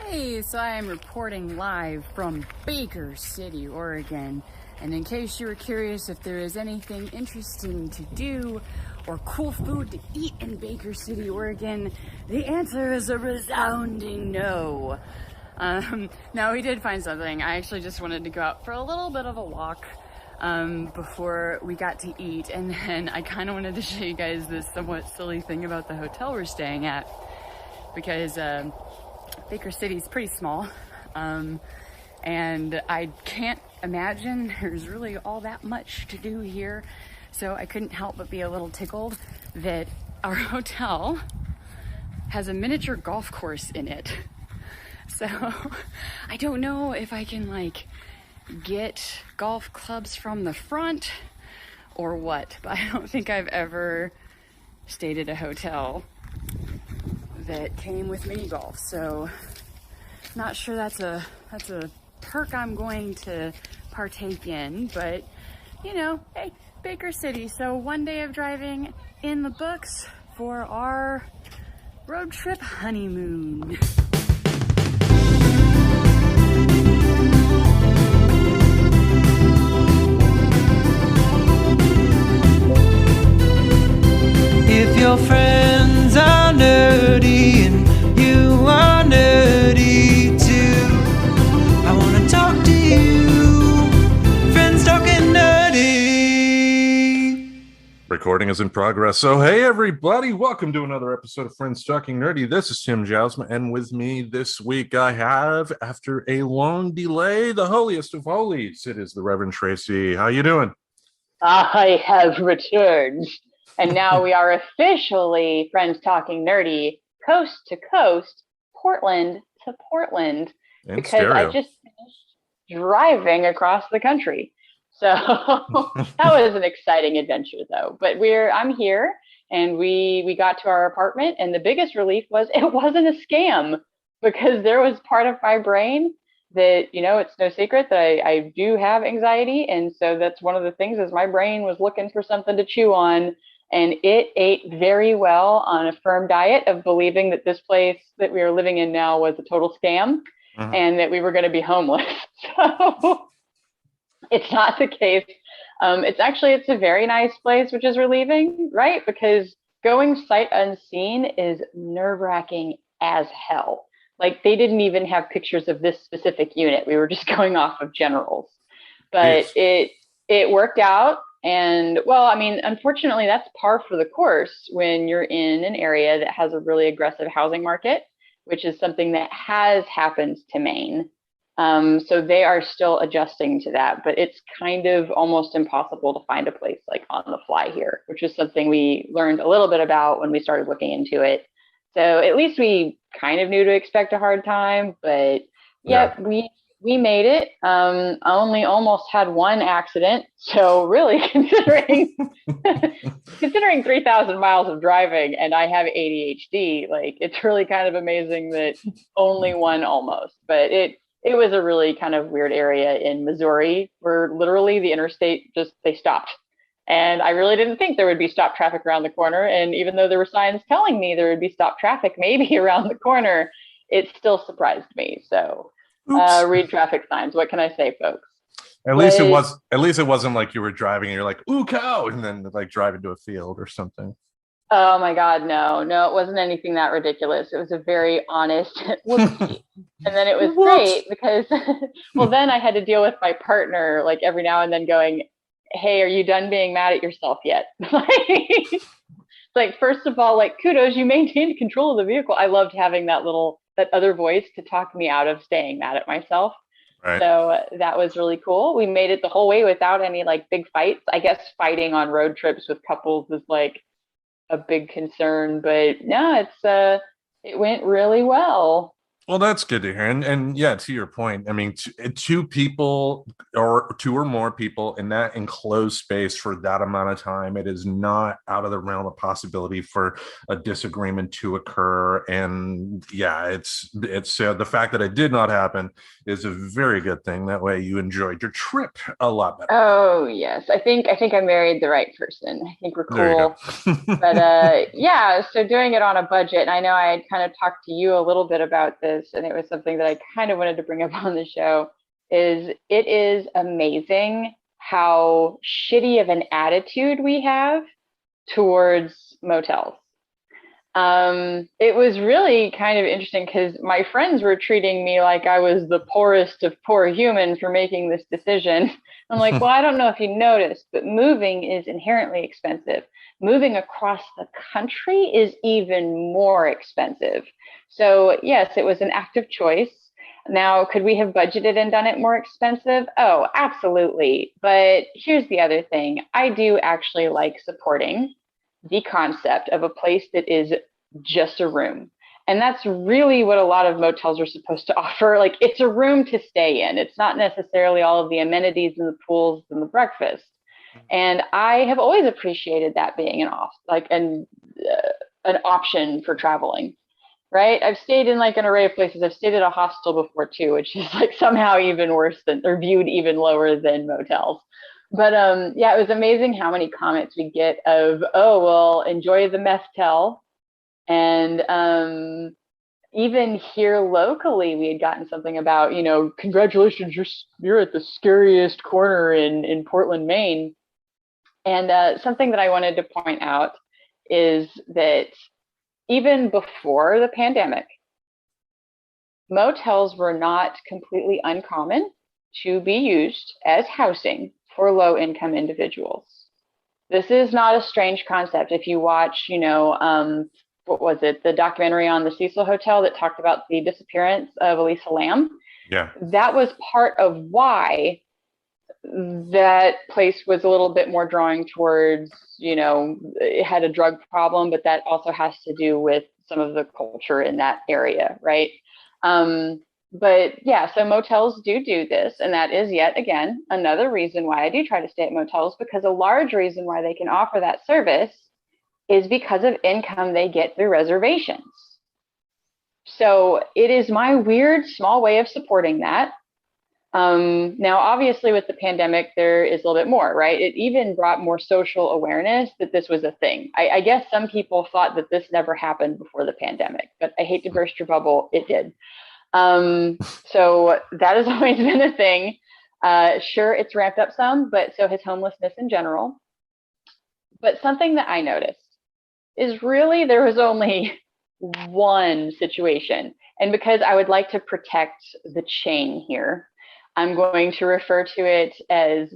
Hey, so I am reporting live from Baker City, Oregon. And in case you were curious if there is anything interesting to do or cool food to eat in Baker City, Oregon, the answer is a resounding no. Now, we did find something. I actually just wanted to go out for a little bit of a walk before we got to eat. And then I kind of wanted to show you guys this somewhat silly thing about the hotel we're staying at. Because Baker City is pretty small, and I can't imagine there's really all that much to do here, so I couldn't help but be a little tickled that our hotel has a miniature golf course in it. So I don't know if I can get golf clubs from the front or what, but I don't think I've ever stayed at a hotel that came with mini golf, so not sure that's a perk I'm going to partake in, but hey, Baker City, so one day of driving in the books for our road trip honeymoon. If your friends are nerdy and you are nerdy too, I want to talk to you. Friends talking nerdy. Recording is in progress. So, hey, everybody. Welcome to another episode of Friends Talking Nerdy. This is Tim Jousma, and with me this week I have, after a long delay, the holiest of holies. It is the Reverend Tracy. How you doing? I have returned. And now we are officially Friends Talking Nerdy, coast to coast, Portland to Portland, And because stereo. I just finished driving across the country. So that was an exciting adventure, though. But I'm here, and we got to our apartment, and the biggest relief was it wasn't a scam, because there was part of my brain that, it's no secret that I do have anxiety, and so that's one of the things is my brain was looking for something to chew on. And it ate very well on a firm diet of believing that this place that we are living in now was a total scam and that we were going to be homeless. So it's not the case. It's a very nice place, which is relieving, right? Because going sight unseen is nerve-wracking as hell. They didn't even have pictures of this specific unit. We were just going off of generals. But yes. It worked out. And unfortunately, that's par for the course when you're in an area that has a really aggressive housing market, which is something that has happened to Maine. So they are still adjusting to that, but it's kind of almost impossible to find a place on the fly here, which is something we learned a little bit about when we started looking into it. So at least we kind of knew to expect a hard time, but yeah. We made it. Only almost had one accident. So really considering 3,000 miles of driving and I have ADHD, it's really kind of amazing that only one almost. But it was a really kind of weird area in Missouri where literally the interstate they stopped. And I really didn't think there would be stop traffic around the corner. And even though there were signs telling me there would be stop traffic maybe around the corner, it still surprised me. So read traffic signs. What can I say, folks? At least it wasn't like you were driving and you're like, ooh, cow, and then driving to a field or something. Oh my God, no, it wasn't anything that ridiculous. It was a very honest whoopsie. And then it was great because, then I had to deal with my partner every now and then going, hey, are you done being mad at yourself yet? First of all, kudos, you maintained control of the vehicle. I loved having that other voice to talk me out of staying mad at myself. Right. So that was really cool. We made it the whole way without any big fights. I guess fighting on road trips with couples is a big concern, but no, it went really well. Well, that's good to hear. And yeah, to your point, I mean, two people or two or more people in that enclosed space for that amount of time, it is not out of the realm of possibility for a disagreement to occur. And yeah, it's the fact that it did not happen is a very good thing. That way you enjoyed your trip a lot better. Oh, yes. I think I married the right person. I think we're cool. But yeah, so doing it on a budget, and I know I had kind of talked to you a little bit about this this, and it was something that I kind of wanted to bring up on the show, is it is amazing how shitty of an attitude we have towards motels. It was really kind of interesting because my friends were treating me like I was the poorest of poor humans for making this decision. I'm like, well, I don't know if you noticed, but moving is inherently expensive. Moving across the country is even more expensive. So, yes, it was an active choice. Now, could we have budgeted and done it more expensive? Oh, absolutely. But here's the other thing. I do actually like supporting the concept of a place that is just a room. And that's really what a lot of motels are supposed to offer. Like, it's a room to stay in. It's not necessarily all of the amenities and the pools and the breakfast. And I have always appreciated that being an option for traveling. Right? I've stayed in like an array of places. I've stayed at a hostel before too, which is like somehow even worse than, or viewed even lower than motels. But yeah, it was amazing how many comments we get of, oh, well, enjoy the meth-tel. And even here locally, we had gotten something about, congratulations, you're at the scariest corner in Portland, Maine. And something that I wanted to point out is that even before the pandemic, motels were not completely uncommon to be used as housing for low-income individuals. This is not a strange concept. If you watch, what was it, the documentary on the Cecil Hotel that talked about the disappearance of Elisa Lam, Yeah, that was part of why that place was a little bit more drawing towards, it had a drug problem, but that also has to do with some of the culture in that area, right? But yeah, so motels do this, and that is yet again another reason why I do try to stay at motels, because a large reason why they can offer that service is because of income they get through reservations. So it is my weird small way of supporting that. Now, obviously, with the pandemic, there is a little bit more, right? It even brought more social awareness that this was a thing. I guess some people thought that this never happened before the pandemic, but I hate to burst your bubble, it did. So that has always been a thing. Sure, it's ramped up some, but so has homelessness in general. But something that I noticed is really there was only one situation. And because I would like to protect the chain here, I'm going to refer to it as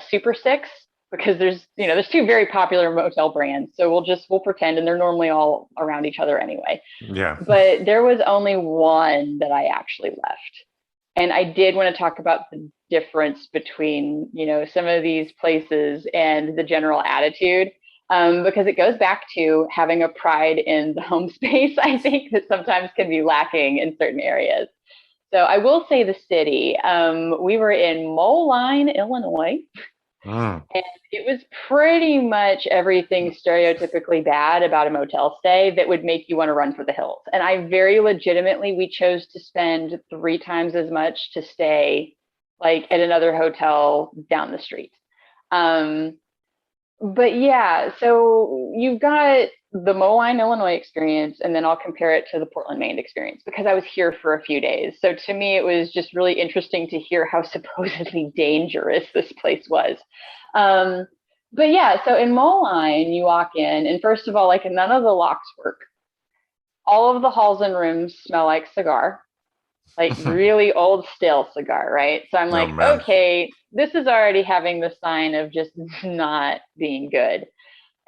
Super Six, because there's two very popular motel brands. So we'll pretend, and they're normally all around each other anyway. yeah. But there was only one that I actually left. And I did want to talk about the difference between, some of these places and the general attitude, because it goes back to having a pride in the home space, I think, that sometimes can be lacking in certain areas. So I will say the city. We were in Moline, Illinois, and it was pretty much everything stereotypically bad about a motel stay that would make you want to run for the hills. And I very legitimately, we chose to spend 3 times as much to stay like at another hotel down the street. But yeah, so you've got the Moline, Illinois experience, and then I'll compare it to the Portland, Maine experience because I was here for a few days. So to me, it was just really interesting to hear how supposedly dangerous this place was. But yeah, so in Moline, you walk in, and first of all, like none of the locks work. All of the halls and rooms smell like cigar, like really old, stale cigar, right? So I'm like, okay, this is already having the sign of just not being good.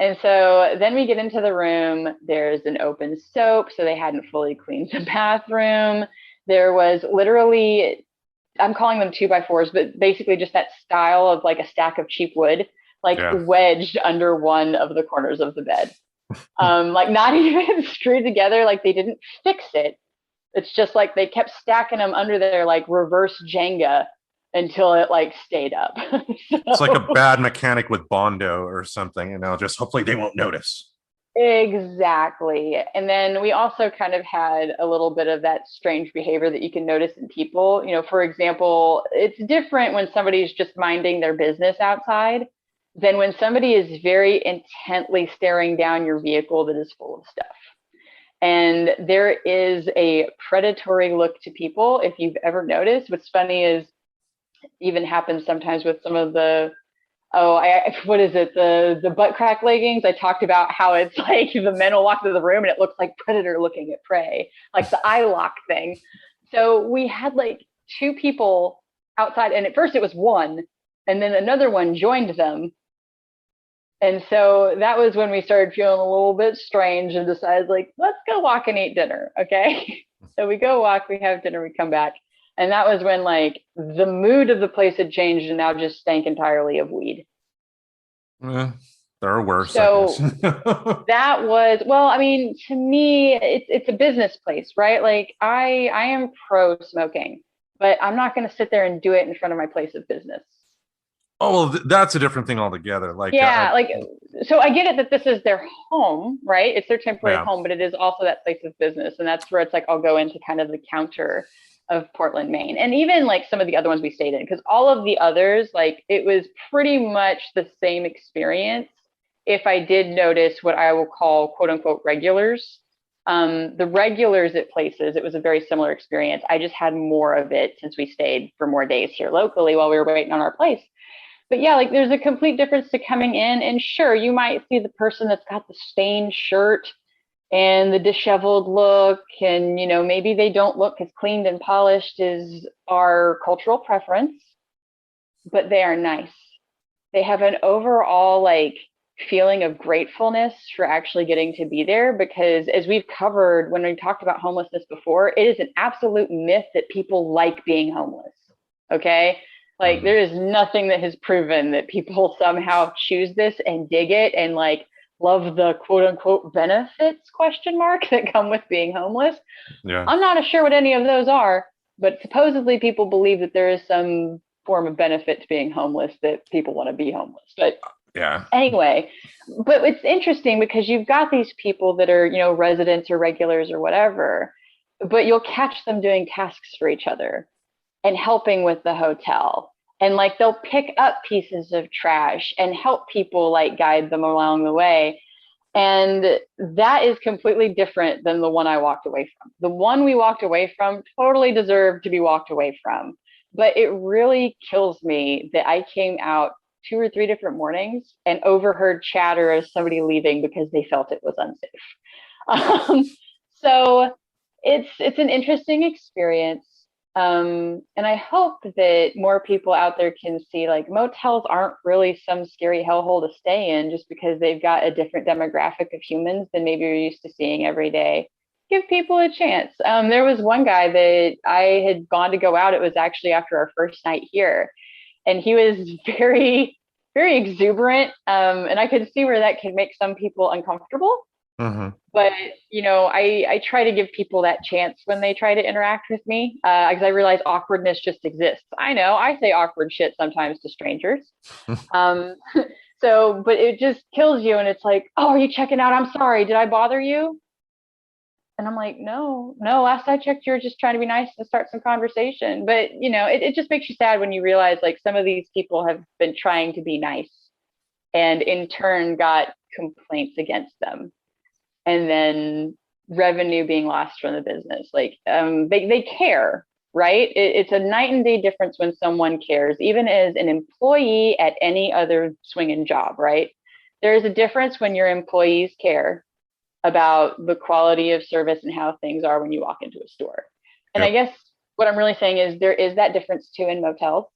And so then we get into the room. There's an open soap, so they hadn't fully cleaned the bathroom. There was literally, I'm calling them 2x4s, but basically just that style of like a stack of cheap wood, like wedged under one of the corners of the bed. Like not even screwed together, like they didn't fix it. It's just like they kept stacking them under there like reverse Jenga until it like stayed up. So, it's like a bad mechanic with Bondo or something, just hopefully they won't notice. Exactly. And then we also kind of had a little bit of that strange behavior that you can notice in people. For example, it's different when somebody's just minding their business outside than when somebody is very intently staring down your vehicle that is full of stuff. And there is a predatory look to people, if you've ever noticed. What's funny is even happens sometimes with some of the what is it, the butt crack leggings. I talked about how it's like the men will walk into the room and it looks like predator looking at prey, like the eye lock thing. So we had like two people outside, and at first it was one, and then another one joined them. And so that was when we started feeling a little bit strange and decided, like, let's go walk and eat dinner. Okay. So we go walk, we have dinner, we come back. And that was when like the mood of the place had changed and now just stank entirely of weed. There are worse, So I guess. that was, well, I mean, to me, it's a business place, right? Like I am pro smoking, but I'm not going to sit there and do it in front of my place of business. Oh, well, that's a different thing altogether. Like, Yeah, like, so I get it that this is their home, right? It's their temporary yeah, home, but it is also that place of business. And that's where it's like, I'll go into kind of the counter of Portland, Maine. And even like some of the other ones we stayed in, because all of the others, like, it was pretty much the same experience. If I did notice what I will call quote unquote regulars, the regulars at places, it was a very similar experience. I just had more of it since we stayed for more days here locally while we were waiting on our place. But yeah, like there's a complete difference to coming in, and sure, you might see the person that's got the stained shirt and the disheveled look, and maybe they don't look as cleaned and polished as our cultural preference, but they are nice. They have an overall like feeling of gratefulness for actually getting to be there, because as we've covered when we talked about homelessness before, it is an absolute myth that people like being homeless. Okay. Like there is nothing that has proven that people somehow choose this and dig it and like love the quote unquote benefits question mark that come with being homeless. yeah, I'm not sure what any of those are, but supposedly people believe that there is some form of benefit to being homeless, that people want to be homeless. But yeah. anyway, but it's interesting because you've got these people that are, residents or regulars or whatever, but you'll catch them doing tasks for each other and helping with the hotel. And like they'll pick up pieces of trash and help people like guide them along the way. And that is completely different than the one I walked away from. The one we walked away from totally deserved to be walked away from. But it really kills me that I came out 2 or 3 different mornings and overheard chatter of somebody leaving because they felt it was unsafe. So it's an interesting experience. And I hope that more people out there can see like motels aren't really some scary hellhole to stay in just because they've got a different demographic of humans than maybe you're used to seeing every day. Give people a chance. There was one guy that I had gone to go out. It was actually after our first night here, and he was very, very exuberant. And I could see where that can make some people uncomfortable. Mm-hmm. But I try to give people that chance when they try to interact with me, because I realize awkwardness just exists. I know I say awkward shit sometimes to strangers. Um, so, but it just kills you, and it's like, oh, are you checking out? I'm sorry, did I bother you? And I'm like, no, no. Last I checked, you were just trying to be nice and start some conversation. But it just makes you sad when you realize like some of these people have been trying to be nice, and in turn got complaints against them, and then revenue being lost from the business. Like they care, right? It's a night and day difference when someone cares, even as an employee at any other swinging job, right? There is a difference when your employees care about the quality of service and how things are when you walk into a store. And Yep. I guess what I'm really saying is there is that difference too in motels.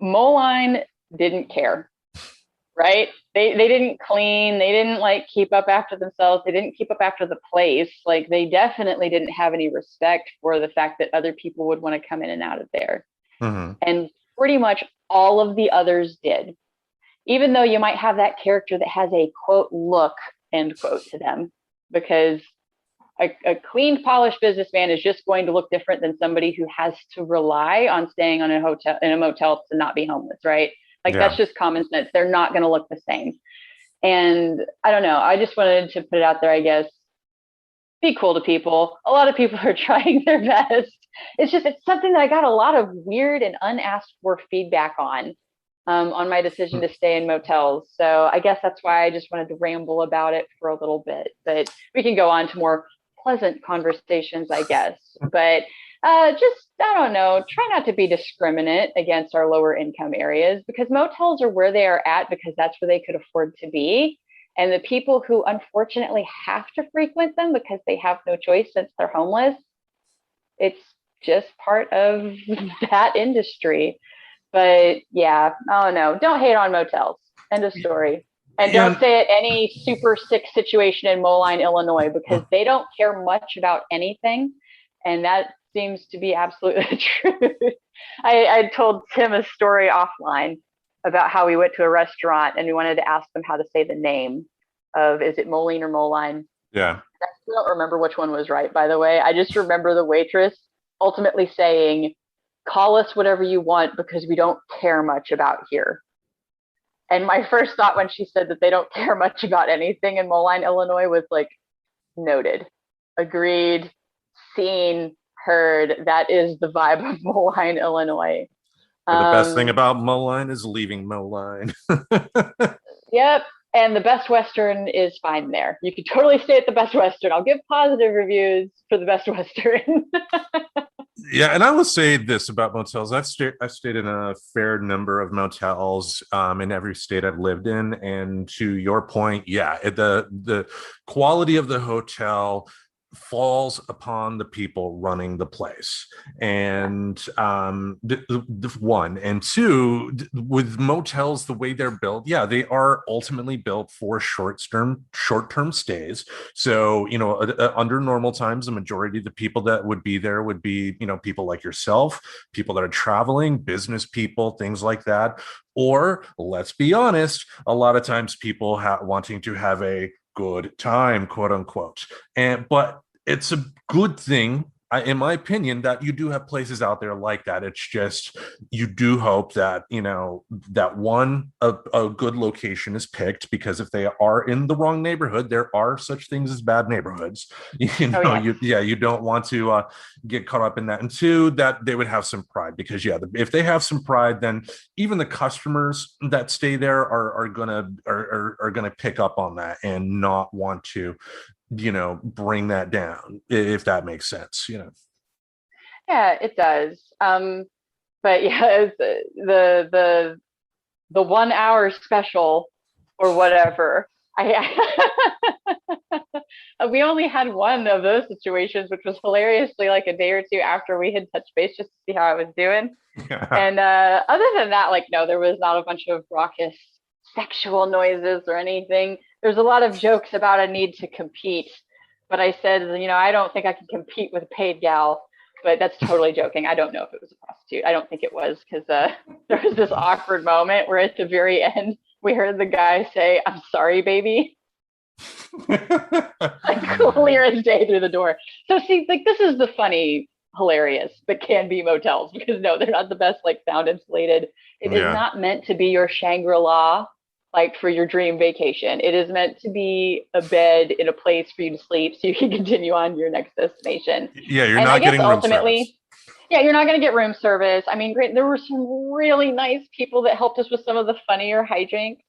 Moline didn't care, right? They didn't clean, they didn't like keep up after themselves, they didn't keep up after the place. Like they definitely didn't have any respect for the fact that other people would want to come in and out of there. Mm-hmm. And pretty much all of the others did. Even though you might have that character that has a quote look end quote to them, because a clean, polished businessman is just going to look different than somebody who has to rely on staying on a hotel in a motel to not be homeless, right? Like Yeah. that's just common sense. They're not going to look the same. And I don't know. I just wanted to put it out there, I guess. Be cool to people. A lot of people are trying their best. It's something that I got a lot of weird and unasked for feedback on. on my decision to stay in motels. So I guess that's why I just wanted to ramble about it for a little bit. But we can go on to more pleasant conversations, I guess. But just, I don't know, try not to be discriminate against our lower income areas because motels are where they are at because that's where they could afford to be. And the people who unfortunately have to frequent them because they have no choice since they're homeless, it's just part of that industry. But yeah, oh no, don't hate on motels. End of story. And Yeah. don't say it any super sick situation in Moline, Illinois, because they don't care much about anything. And that seems to be absolutely the truth. I told Tim a story offline about how we went to a restaurant and we wanted to ask them how to say the name of, is it Moline or Moline? Yeah. I don't remember which one was right, by the way. I just remember the waitress ultimately saying, call us whatever you want because we don't care much about here. And my first thought when she said that they don't care much about anything in Moline, Illinois was like, noted, agreed, seen, heard. That is the vibe of Moline, Illinois. The best thing Um, about Moline is leaving Moline. yep. And the Best Western is fine there. You can totally stay at the Best Western. I'll give positive reviews for the Best Western. Yeah, and I will say this about motels. I've stayed in a fair number of motels in every state I've lived in, and to your point, yeah, the quality of the hotel falls upon the people running the place. And the one and two, with motels the way they're built, yeah, they are ultimately built for short term stays. So under normal times, the majority of the people that would be there would be people like yourself, people that are traveling, business people, things like that. Or let's be honest, a lot of times people wanting to have a good time, quote unquote. But it's a good thing, in my opinion, that you do have places out there like that. It's just you do hope that that a good location is picked, because if they are in the wrong neighborhood, there are such things as bad neighborhoods. Oh, yes. You don't want to get caught up in that. And two, that they would have some pride, because if they have some pride, then even the customers that stay there are gonna pick up on that and not want to bring that down, if that makes sense. Yeah, it does. But yeah, it's the 1 hour special or whatever. We only had one of those situations, which was hilariously like a day or two after we had touched base just to see how I was doing. Yeah. And other than that, like, no, there was not a bunch of raucous sexual noises or anything. There's a lot of jokes about a need to compete, but I said, I don't think I can compete with a paid gal. But that's totally joking. I don't know if it was a prostitute. I don't think it was, because there was this awkward moment where at the very end we heard the guy say, "I'm sorry, baby." Like clear as day through the door. So see, like, this is the funny, hilarious, but can be motels, because no, they're not the best, like, sound insulated. It is Yeah. not meant to be your Shangri-La, like, for your dream vacation. It is meant to be a bed in a place for you to sleep so you can continue on to your next destination. Yeah, you're And I not guess getting room service. ultimately, yeah, you're not going to get room service. I mean, great. There were some really nice people that helped us with some of the funnier hijinks.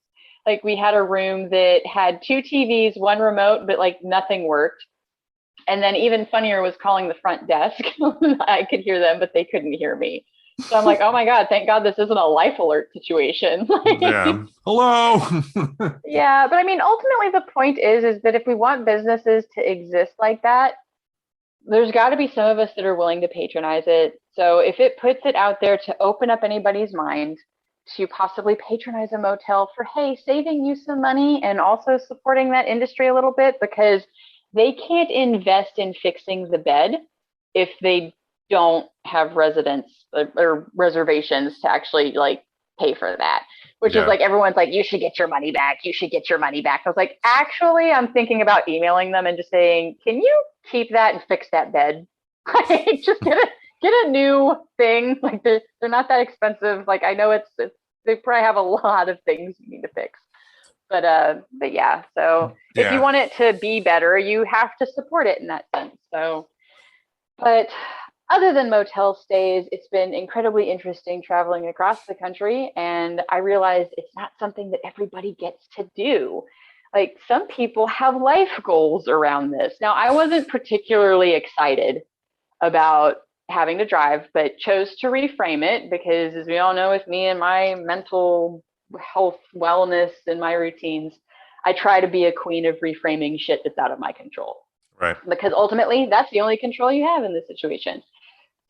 Like, we had a room that had two TVs, one remote, but like nothing worked. And then even funnier was calling the front desk. I could hear them, but they couldn't hear me. So I'm like, oh my God, thank God this isn't a life alert situation. Yeah. Hello. Yeah, but I mean, ultimately the point is that if we want businesses to exist like that, there's got to be some of us that are willing to patronize it. So if it puts it out there to open up anybody's mind to possibly patronize a motel for, hey, saving you some money and also supporting that industry a little bit, because they can't invest in fixing the bed if they don't have residents or reservations to actually like pay for that. Which is Yeah. like, everyone's like, you should get your money back. You should get your money back. I was like, actually, I'm thinking about emailing them and just saying, can you keep that and fix that bed? Like, just get a new thing. Like, they're not that expensive. Like, I know it's they probably have a lot of things you need to fix. But yeah. So if you Yeah. want it to be better, you have to support it in that sense. So, but other than motel stays, it's been incredibly interesting traveling across the country. And I realized it's not something that everybody gets to do. Like some people have life goals around this. Now, I wasn't particularly excited about having to drive, but chose to reframe it because, as we all know, with me and my mental health, wellness, and my routines, I try to be a queen of reframing shit that's out of my control. Right. Because ultimately, that's the only control you have in this situation.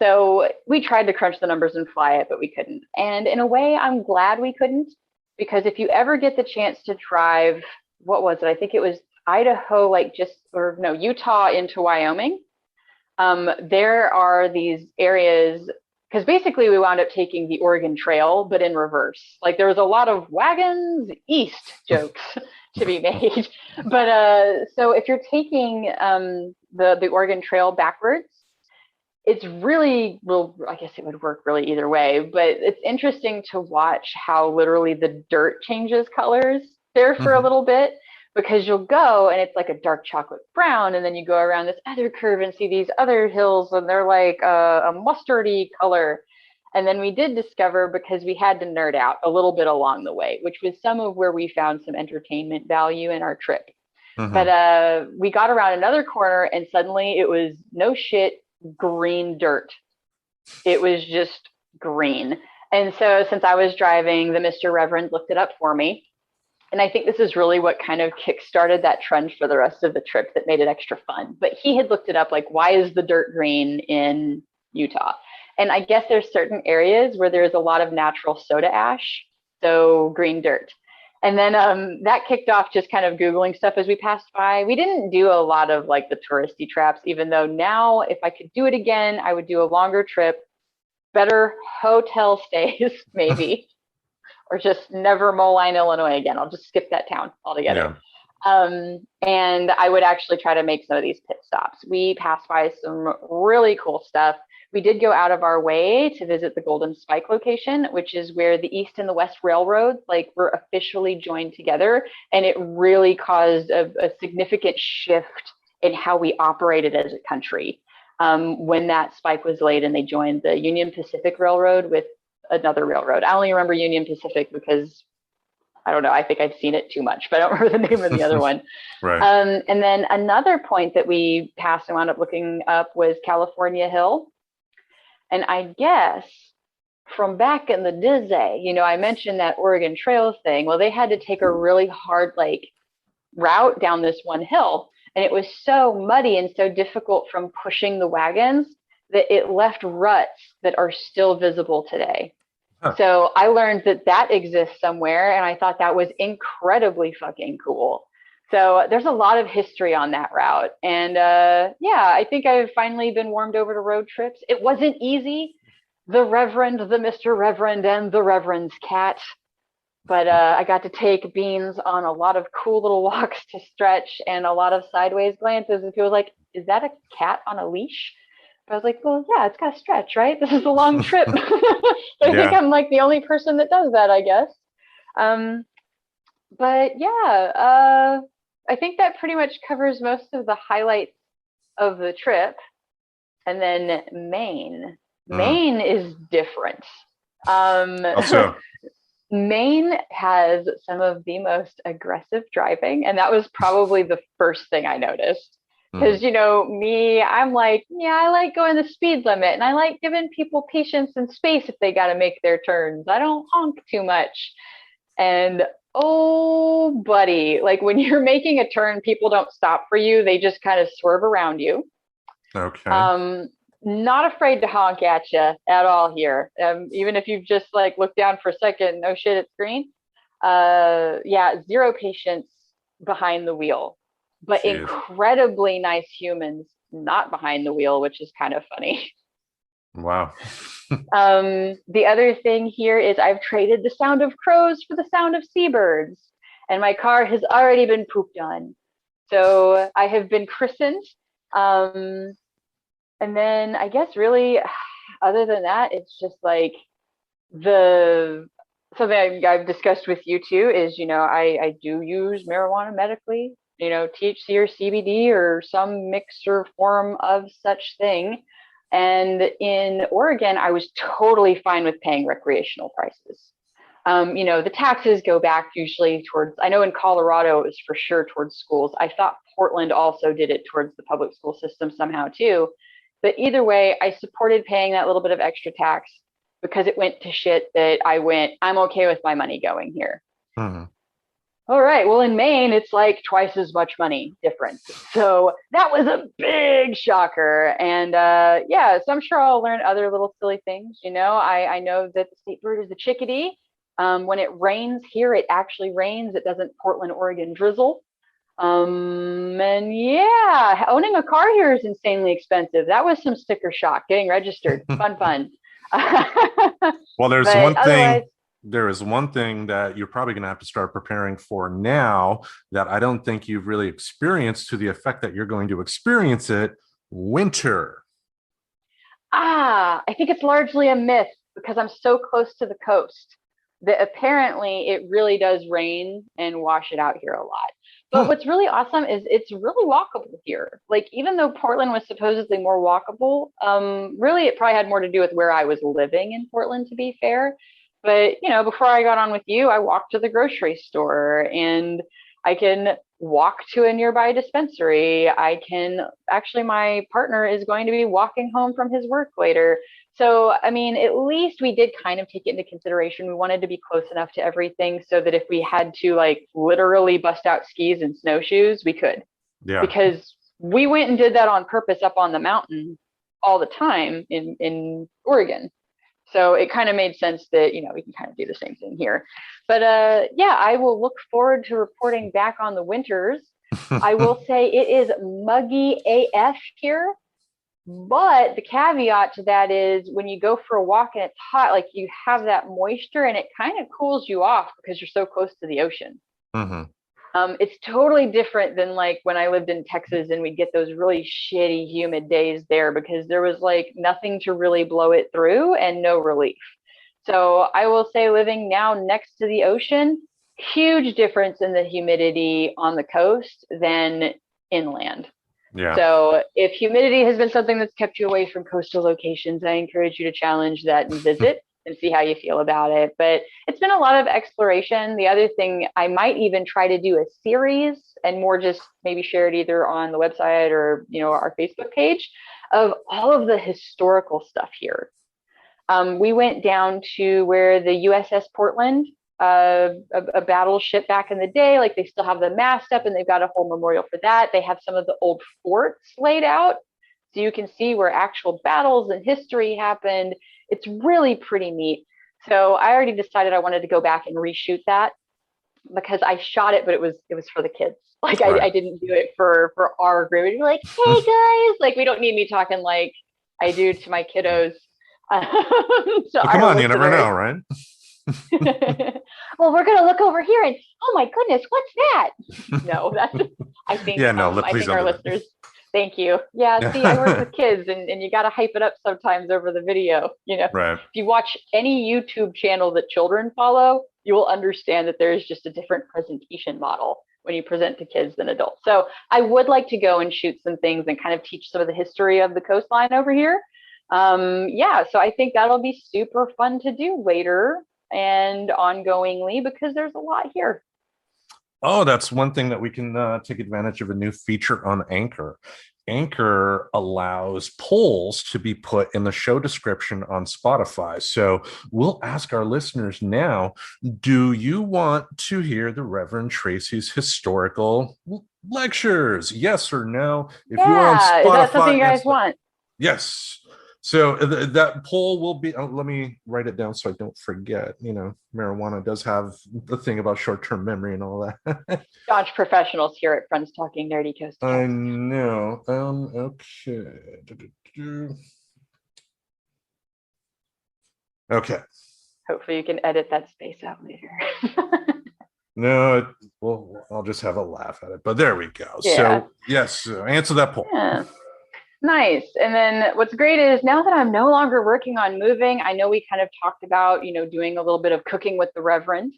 So we tried to crunch the numbers and fly it, but we couldn't. And in a way, I'm glad we couldn't, because if you ever get the chance to drive, what was it? I think it was Idaho, like just, or no, Utah into Wyoming. There are these areas, because basically we wound up taking the Oregon Trail, but in reverse. Like there was a lot of wagons east jokes to be made. But so if you're taking the Oregon Trail backwards, it's really, well, I guess it would work really either way, but it's interesting to watch how literally the dirt changes colors there for a Mm-hmm. little bit, because you'll go and it's like a dark chocolate brown, and then you go around this other curve and see these other hills and they're like a mustardy color. And then we did discover, because we had to nerd out a little bit along the way, which was some of where we found some entertainment value in our trip. But Mm-hmm. we got around another corner and suddenly it was no shit green dirt. It was just green. And so since I was driving, the Mr. Reverend looked it up for me. And I think this is really what kind of kickstarted that trend for the rest of the trip that made it extra fun. But he had looked it up, like, why is the dirt green in Utah? And I guess there's certain areas where there's a lot of natural soda ash, so green dirt. And then that kicked off just kind of Googling stuff as we passed by. We didn't do a lot of like the touristy traps, even though now, if I could do it again, I would do a longer trip, better hotel stays, maybe, or just never Moline, Illinois again. I'll just skip that town altogether. Yeah. And I would actually try to make some of these pit stops. We passed by some really cool stuff. We did go out of our way to visit the Golden Spike location, which is where the East and the West Railroads like were officially joined together, and it really caused a significant shift in how we operated as a country. When that spike was laid and they joined the Union Pacific Railroad with another railroad. I only remember Union Pacific because I don't know. I think I've seen it too much, but I don't remember the name of the other one. Right. And then another point that we passed and wound up looking up was California Hill. And I guess from back in the day, you know, I mentioned that Oregon Trail thing. Well, they had to take a really hard like route down this one hill, and it was so muddy and so difficult from pushing the wagons that it left ruts that are still visible today. Huh. So I learned that that exists somewhere, and I thought that was incredibly fucking cool. So there's a lot of history on that route. And yeah, I think I've finally been warmed over to road trips. It wasn't easy. The Reverend, the Mr. Reverend, and the Reverend's cat. But I got to take Beans on a lot of cool little walks to stretch and a lot of sideways glances. And people were like, is that a cat on a leash? But I was like, well, yeah, it's got to stretch, right? This is a long trip. But I think I'm like the only person that does that, I guess. But yeah, I think that pretty much covers most of the highlights of the trip. And then Maine. Maine is different. Also, Maine has some of the most aggressive driving, and that was probably the first thing I noticed. Because, you know, me, I'm like, yeah, I like going the speed limit, and I like giving people patience and space if they got to make their turns. I don't honk too much. And oh, buddy, like when you're making a turn, people don't stop for you. They just kind of swerve around you. okay. Not afraid to honk at you at all here. Even if you've just like looked down for a second, no shit, it's green. Yeah, zero patience behind the wheel, but Jeez. incredibly nice humans not behind the wheel, which is kind of funny. Wow. The other thing here is I've traded the sound of crows for the sound of seabirds, and my car has already been pooped on. So I have been christened. And then I guess really, other than that, it's just like the something I've discussed with you too is, you know, I do use marijuana medically, you know, THC or CBD or some mix or form of such thing. And in Oregon, I was totally fine with paying recreational prices. The taxes go back usually towards, I know in Colorado, it was for sure towards schools. I thought Portland also did it towards the public school system somehow too. But either way, I supported paying that little bit of extra tax because it went to shit that I'm okay with my money going here. Mhm. All right. Well, in Maine, it's like twice as much money difference. So that was a big shocker. And so I'm sure I'll learn other little silly things. I know that the state bird is the chickadee. When it rains here, it actually rains. It doesn't Portland, Oregon drizzle. And yeah, owning a car here is insanely expensive. That was some sticker shock getting registered. Fun. Well, Otherwise, there is one thing that you're probably going to have to start preparing for now that I don't think you've really experienced to the effect that you're going to experience it: winter. I think it's largely a myth because I'm so close to the coast that apparently it really does rain and wash it out here a lot. But what's really awesome is it's really walkable here. Like, even though Portland was supposedly more walkable, really it probably had more to do with where I was living in Portland, to be fair. But, before I got on with you, I walked to the grocery store and I can walk to a nearby dispensary. My partner is going to be walking home from his work later. So, I mean, at least we did kind of take it into consideration. We wanted to be close enough to everything so that if we had to literally bust out skis and snowshoes, we could. Yeah. Because we went and did that on purpose up on the mountain all the time in Oregon. So it kind of made sense that, we can kind of do the same thing here. But I will look forward to reporting back on the winters. I will say it is muggy AF here. But the caveat to that is when you go for a walk and it's hot, you have that moisture and it kind of cools you off because you're so close to the ocean. Mm-hmm. It's totally different than when I lived in Texas and we'd get those really shitty humid days there because there was nothing to really blow it through and no relief. So I will say living now next to the ocean, huge difference in the humidity on the coast than inland. Yeah. So if humidity has been something that's kept you away from coastal locations, I encourage you to challenge that and visit and see how you feel about it. But it's been a lot of exploration. The other thing, I might even try to do a series and more just maybe share it either on the website or, our Facebook page of all of the historical stuff here. We went down to where the USS Portland, a battleship back in the day, they still have the mast up and they've got a whole memorial for that. They have some of the old forts laid out so you can see where actual battles and history happened. It's really pretty neat. So I already decided I wanted to go back and reshoot that because I shot it, but it was for the kids. Right. I didn't do it for our group. It'd be like, hey guys, we don't need me talking like I do to my kiddos. So come on, you never know, right? Well, we're gonna look over here and oh my goodness, what's that? No, that's I think I think our listeners. Thank you. Yeah, see, I work with kids and you gotta hype it up sometimes over the video. Right. If you watch any YouTube channel that children follow, you will understand that there is just a different presentation model when you present to kids than adults. So I would like to go and shoot some things and kind of teach some of the history of the coastline over here. So I think that'll be super fun to do later and ongoingly because there's a lot here. Oh, that's one thing that we can take advantage of, a new feature on Anchor. Anchor allows polls to be put in the show description on Spotify. So we'll ask our listeners now, do you want to hear the Reverend Tracy's historical lectures? Yes or no? If you're on Spotify, is that something you guys want? Yes. So that poll will be, let me write it down so I don't forget. Marijuana does have the thing about short-term memory and all that. Staunch professionals here at Friends Talking Nerdy Coast. I know. Okay. Okay. Hopefully you can edit that space out later. No, I'll just have a laugh at it. But there we go. Yeah. So, yes, answer that poll. Yeah. Nice. And then what's great is now that I'm no longer working on moving, I know we kind of talked about, doing a little bit of cooking with the Reverend.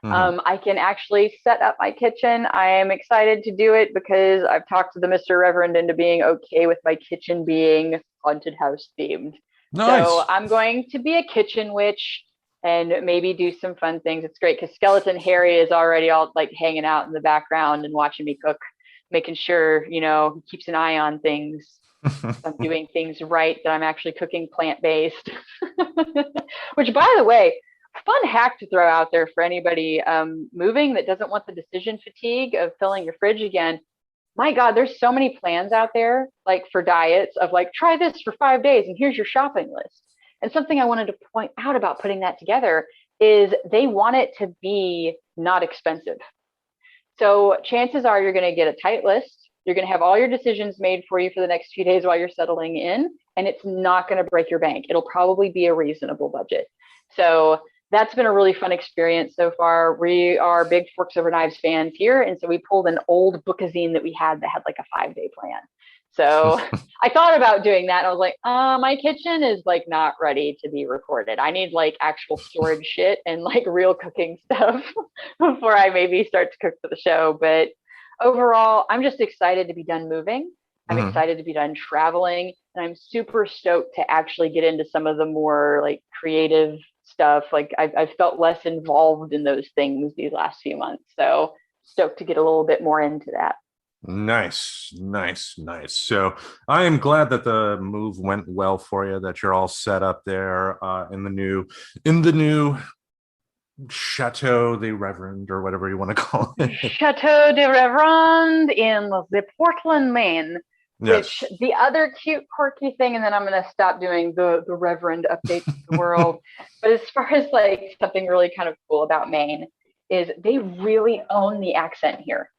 Mhm. I can actually set up my kitchen. I am excited to do it because I've talked to the Mr. Reverend into being okay with my kitchen being haunted house themed. So Nice. I'm going to be a kitchen witch and maybe do some fun things. It's great because Skeleton Harry is already all like hanging out in the background and watching me cook, making sure, he keeps an eye on things. I'm doing things right, that I'm actually cooking plant based. Which, by the way, fun hack to throw out there for anybody moving that doesn't want the decision fatigue of filling your fridge again. My God, there's so many plans out there, like for diets, of like, try this for 5 days and here's your shopping list. And something I wanted to point out about putting that together is they want it to be not expensive. So chances are you're going to get a tight list. You're going to have all your decisions made for you for the next few days while you're settling in, and it's not going to break your bank. It'll probably be a reasonable budget. So that's been a really fun experience so far. We are big Forks Over Knives fans here, and so we pulled an old bookazine that we had that had like a 5-day plan. So I thought about doing that. I was like, my kitchen is like not ready to be recorded. I need like actual storage shit and like real cooking stuff before I maybe start to cook for the show. But overall, I'm just excited to be done moving. I'm Mhm. excited to be done traveling. And I'm super stoked to actually get into some of the more like creative stuff. Like I've felt less involved in those things these last few months. So stoked to get a little bit more into that. Nice, nice, nice. So I am glad that the move went well for you, that you're all set up there in the new Chateau the Reverend or whatever you want to call it. Chateau de Reverend in the Portland, Maine. Which Yes. the other cute, quirky thing, and then I'm going to stop doing the Reverend updates to the world. But as far as like something really kind of cool about Maine, is they really own the accent here.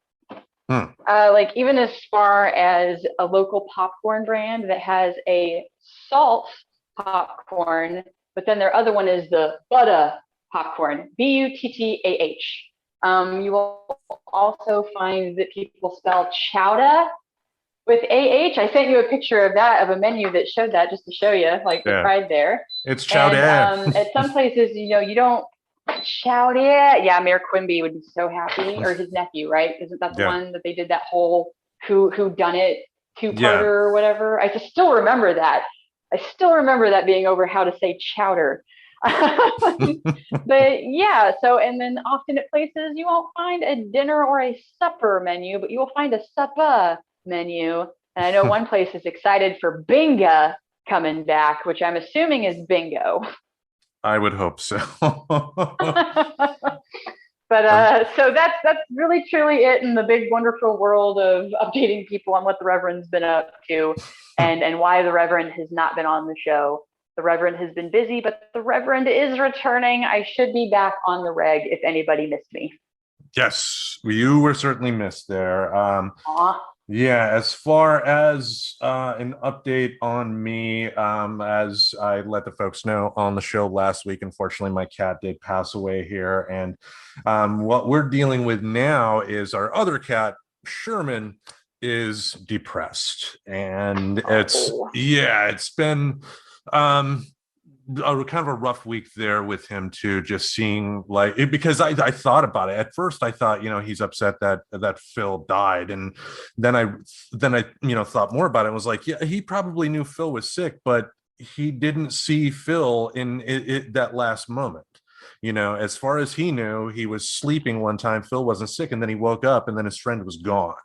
Hmm. Like even as far as a local popcorn brand that has a salt popcorn, but then their other one is the butter popcorn, Buttah. You will also find that people spell chowdah with AH. I sent you a picture of that, of a menu that showed that, just to show you like the Yeah. pride there. It's And Chowdah. at some places, you don't shout it. Yeah, Mayor Quimby would be so happy, or his nephew, right? Isn't that the Yeah. one that they did that whole who done it two-parter Yeah. or whatever? I just still remember that. I still remember that being over how to say chowder. But yeah, so and then often at places you won't find a dinner or a supper menu, but you will find a supper menu. And I know one place is excited for bingo coming back, which I'm assuming is bingo. I would hope so. But Um, so that's really truly it in the big wonderful world of updating people on what the Reverend's been up to, and why the Reverend has not been on the show. The Reverend has been busy, but the Reverend is returning. I should be back on the reg if anybody missed me. yes, you were certainly missed there. Aw. Yeah, as far as an update on me, as I let the folks know on the show last week, unfortunately, my cat did pass away here. And what we're dealing with now is our other cat, Sherman, is depressed. And Oh. it's been um, kind of a rough week there with him too, just seeing like it, because I thought about it at first. I thought, he's upset that Phil died, and then I thought more about it and was like, yeah, he probably knew Phil was sick, but he didn't see Phil in that last moment. As far as he knew, he was sleeping one time, Phil wasn't sick, and then he woke up and then his friend was gone,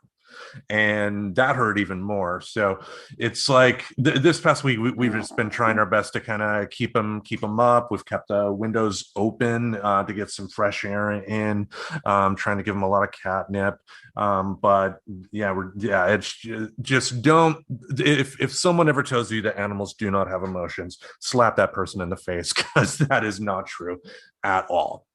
and that hurt even more. So it's like this past week we've just been trying our best to kind of keep them up. We've kept the windows open to get some fresh air in, trying to give them a lot of catnip. But it's just don't, if someone ever tells you that animals do not have emotions, slap that person in the face, because that is not true at all.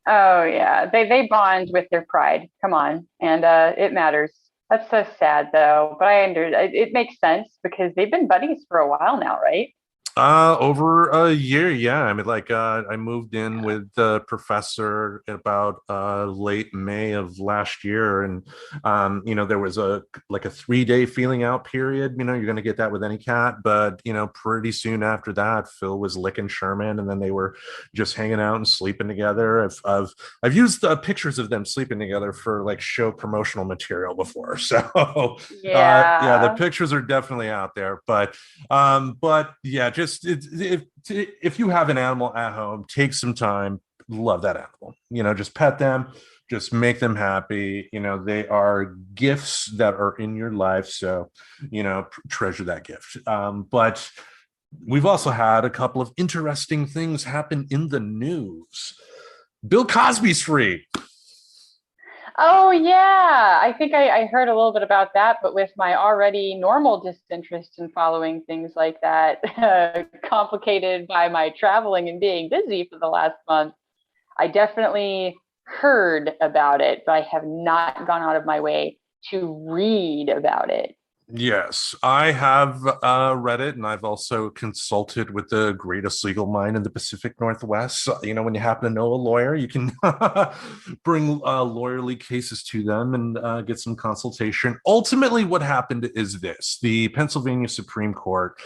Oh yeah, they bond with their pride. Come on, and it matters. That's so sad though, but it makes sense because they've been buddies for a while now, right? Over a year, yeah. I mean, like, I moved in with the professor about late May of last year, and there was a 3-day feeling out period. You're gonna get that with any cat, but pretty soon after that, Phil was licking Sherman, and then they were just hanging out and sleeping together. I've used pictures of them sleeping together for like show promotional material before, so yeah, the Yeah. pictures are definitely out there, but yeah, just if you have an animal at home, take some time, love that animal. Just pet them, just make them happy. They are gifts that are in your life, so treasure that gift. But we've also had a couple of interesting things happen in the news. Bill Cosby's free. Oh, yeah. I think I heard a little bit about that, but with my already normal disinterest in following things like that, complicated by my traveling and being busy for the last month, I definitely heard about it, but I have not gone out of my way to read about it. Yes, I have read it, and I've also consulted with the greatest legal mind in the Pacific Northwest. So, when you happen to know a lawyer, you can bring lawyerly cases to them and get some consultation. Ultimately, what happened is this: the Pennsylvania Supreme Court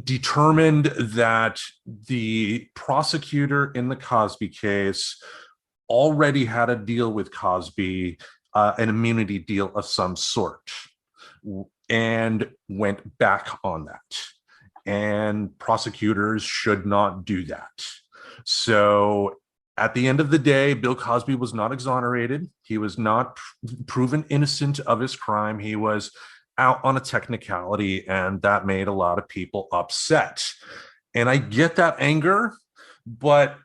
determined that the prosecutor in the Cosby case already had a deal with Cosby, an immunity deal of some sort, and went back on that. And prosecutors should not do that. So at the end of the day, Bill Cosby was not exonerated. He was not proven innocent of his crime. He was out on a technicality, and that made a lot of people upset. And I get that anger, but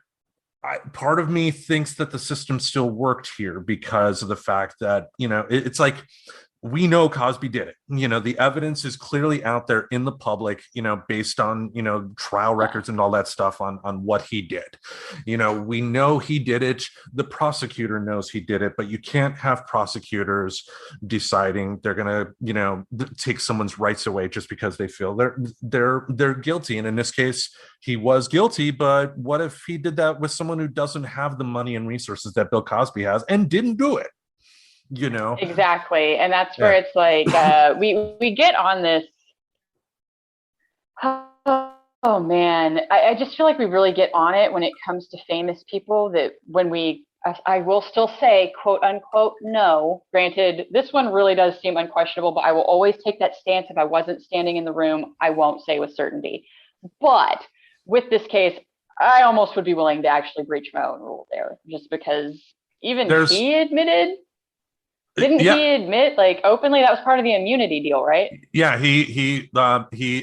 part of me thinks that the system still worked here because of the fact that, it's like, we know Cosby did it. The evidence is clearly out there in the public, based on, trial records and all that stuff on what he did. We know he did it. The prosecutor knows he did it, but you can't have prosecutors deciding they're going to, take someone's rights away just because they feel they're guilty. And in this case, he was guilty, but what if he did that with someone who doesn't have the money and resources that Bill Cosby has and didn't do it? Exactly. And that's where Yeah. it's like we get on this. Oh, man, I just feel like we really get on it when it comes to famous people that when I will still say, quote unquote, no. Granted, this one really does seem unquestionable, but I will always take that stance. If I wasn't standing in the room, I won't say with certainty. But with this case, I almost would be willing to actually breach my own rule there, just because even There's he admitted, didn't yeah, he admit like openly that was part of the immunity deal, right? yeah, he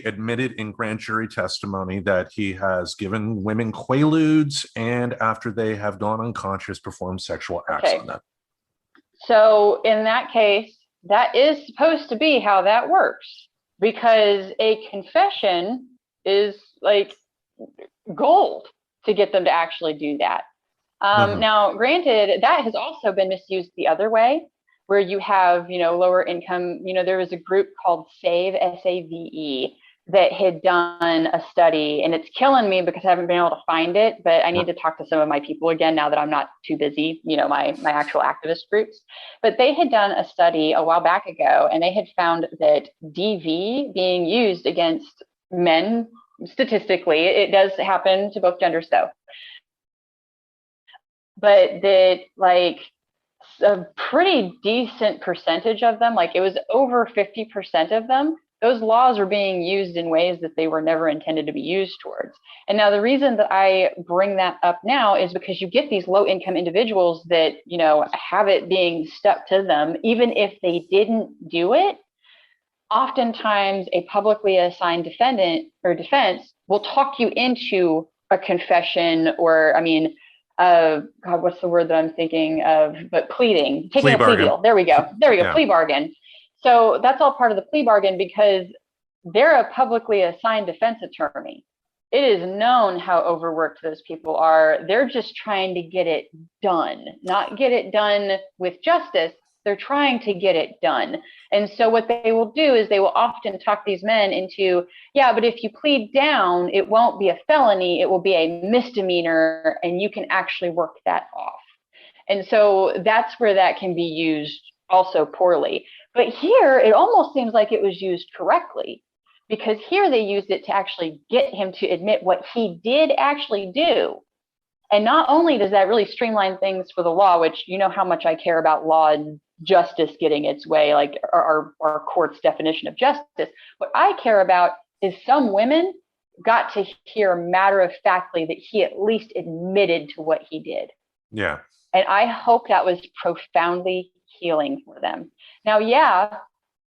admitted in grand jury testimony that he has given women quaaludes, and after they have gone unconscious, performed sexual acts on Okay. them. So in that case, that is supposed to be how that works because a confession is like gold to get them to actually do that. Mhm. Now, granted, that has also been misused the other way, where you have, lower income. There was a group called Save, SAVE, that had done a study, and it's killing me because I haven't been able to find it, but I need to talk to some of my people again now that I'm not too busy, my actual activist groups. But they had done a study a while back ago, and they had found that DV being used against men, statistically, it does happen to both genders though, but that like a pretty decent percentage of them, like it was over 50% of them, those laws are being used in ways that they were never intended to be used towards. And now the reason that I bring that up now is because you get these low income individuals that, have it being stuck to them, even if they didn't do it. Oftentimes a publicly assigned defendant or defense will talk you into a confession or, God, what's the word that I'm thinking of? But pleading, taking Plea a plea bargain. deal. There we go. There we go. Yeah. Plea bargain. So that's all part of the plea bargain because they're a publicly assigned defense attorney. It is known how overworked those people are. They're just trying to get it done, not get it done with justice. They're trying to get it done. And so what they will do is they will often talk these men into, yeah, but if you plead down, it won't be a felony, it will be a misdemeanor, and you can actually work that off. And so that's where that can be used also poorly. But here, it almost seems like it was used correctly, because here they used it to actually get him to admit what he did actually do. And not only does that really streamline things for the law, which you know how much I care about law and justice getting its way, like our court's definition of justice. What I care about is some women got to hear matter-of-factly that he at least admitted to what he did. Yeah. And I hope that was profoundly healing for them. Now, yeah,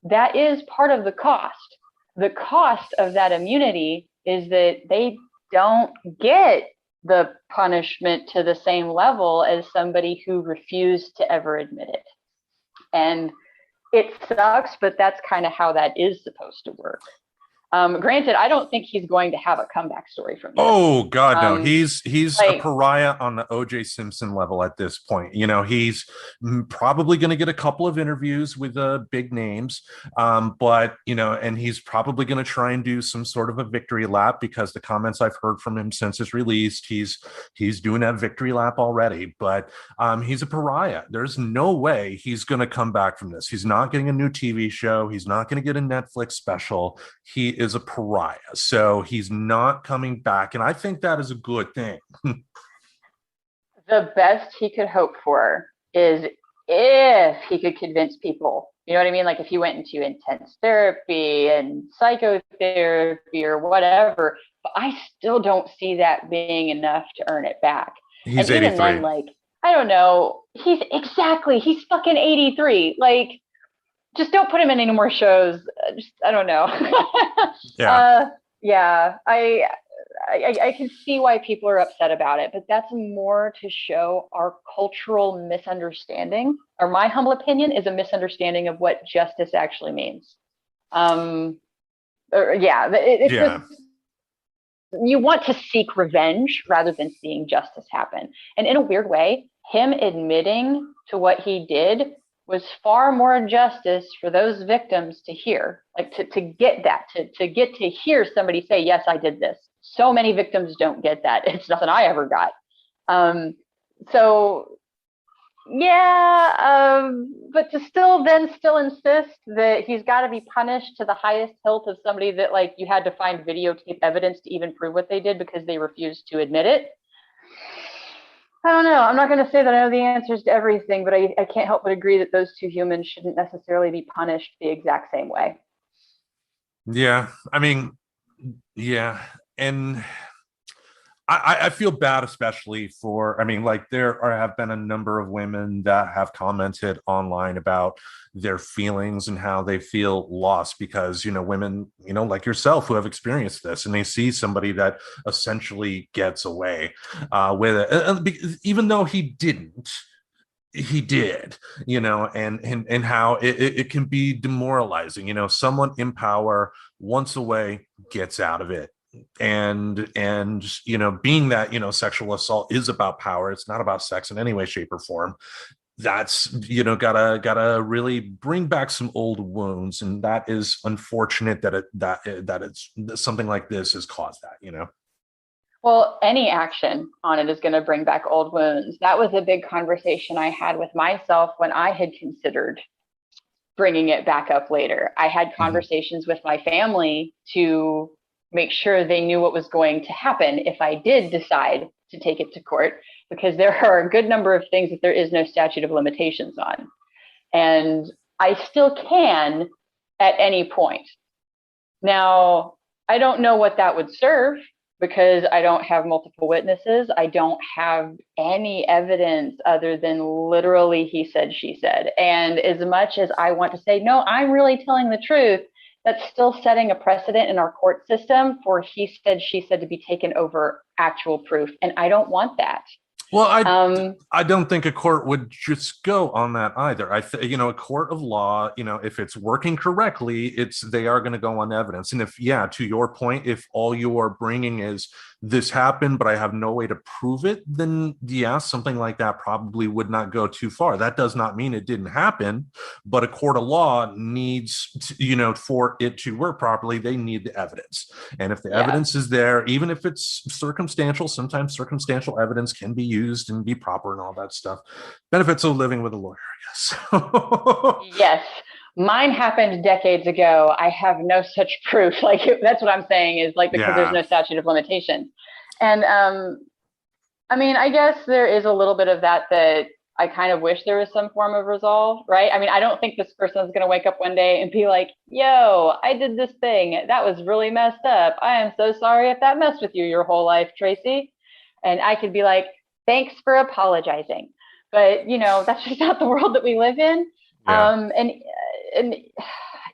that is part of the cost. The cost of that immunity is that they don't get the punishment to the same level as somebody who refused to ever admit it. And it sucks, but that's kind of how that is supposed to work. Granted, I don't think he's going to have a comeback story from this. Oh God, no. He's like, a pariah on the O.J. Simpson level at this point. You know, he's probably going to get a couple of interviews with big names, but you know, and he's probably going to try and do some sort of a victory lap, because the comments I've heard from him since it's released, he's doing that victory lap already. But he's a pariah. There's no way he's going to come back from this. He's not getting a new TV show. He's not going to get a Netflix special. He is a pariah, so he's not coming back, and I think that is a good thing. The best he could hope for is if he could convince people, you know what I mean, like if he went into intense therapy and psychotherapy or whatever. But I still don't see that being enough to earn it back. He's and 83. Even then, like, I don't know, he's fucking 83. Like, just don't put him in any more shows. I don't know. Yeah. I can see why people are upset about it, but that's more to show our cultural misunderstanding, or my humble opinion is a misunderstanding of what justice actually means. You want to seek revenge rather than seeing justice happen. And in a weird way, him admitting to what he did was far more justice for those victims to hear, like to get that, to get to hear somebody say, yes, I did this. So many victims don't get that. It's nothing I ever got. But to still insist that he's got to be punished to the highest hilt of somebody that, like, you had to find videotape evidence to even prove what they did because they refused to admit it. I don't know. I'm not going to say that I know the answers to everything, but I can't help but agree that those two humans shouldn't necessarily be punished the exact same way. Yeah. I mean, yeah. And I feel bad, especially for, I mean, like have been a number of women that have commented online about their feelings and how they feel lost because, you know, women, you know, like yourself who have experienced this, and they see somebody that essentially gets away with it, even though he didn't. He did, you know, and how it can be demoralizing. You know, someone in power, once away, gets out of it. And you know, being that, you know, sexual assault is about power, it's not about sex in any way, shape, or form. That's, you know, gotta really bring back some old wounds, and that is unfortunate that it's something like this has caused that, you know. Well, any action on it is going to bring back old wounds. That was a big conversation I had with myself when I had considered bringing it back up later. I had conversations with my family to make sure they knew what was going to happen if I did decide to take it to court, because there are a good number of things that there is no statute of limitations on. And I still can at any point. Now, I don't know what that would serve, because I don't have multiple witnesses. I don't have any evidence other than literally he said, she said. And as much as I want to say, no, I'm really telling the truth, that's still setting a precedent in our court system for he said, she said to be taken over actual proof. And I don't want that. Well, I don't think a court would just go on that either. You know, a court of law, you know, if it's working correctly, they are going to go on evidence. And if, yeah, to your point, if all you are bringing is this happened, but I have no way to prove it, then yeah, something like that probably would not go too far. That does not mean it didn't happen, but a court of law needs to, for it to work properly, they need the evidence. And if the evidence is there, even if it's circumstantial, sometimes circumstantial evidence can be used and be proper and all that stuff. Benefits of living with a lawyer, yes. Yes. Mine happened decades ago. I have no such proof. Like that's what I'm saying is like because there's no statute of limitations. And I mean, I guess there is a little bit of that I kind of wish there was some form of resolve, right? I mean, I don't think this person is going to wake up one day and be like, yo, I did this thing. That was really messed up. I am so sorry if that messed with you your whole life, Tracy. And I could be like, thanks for apologizing. But, that's just not the world that we live in. Yeah. And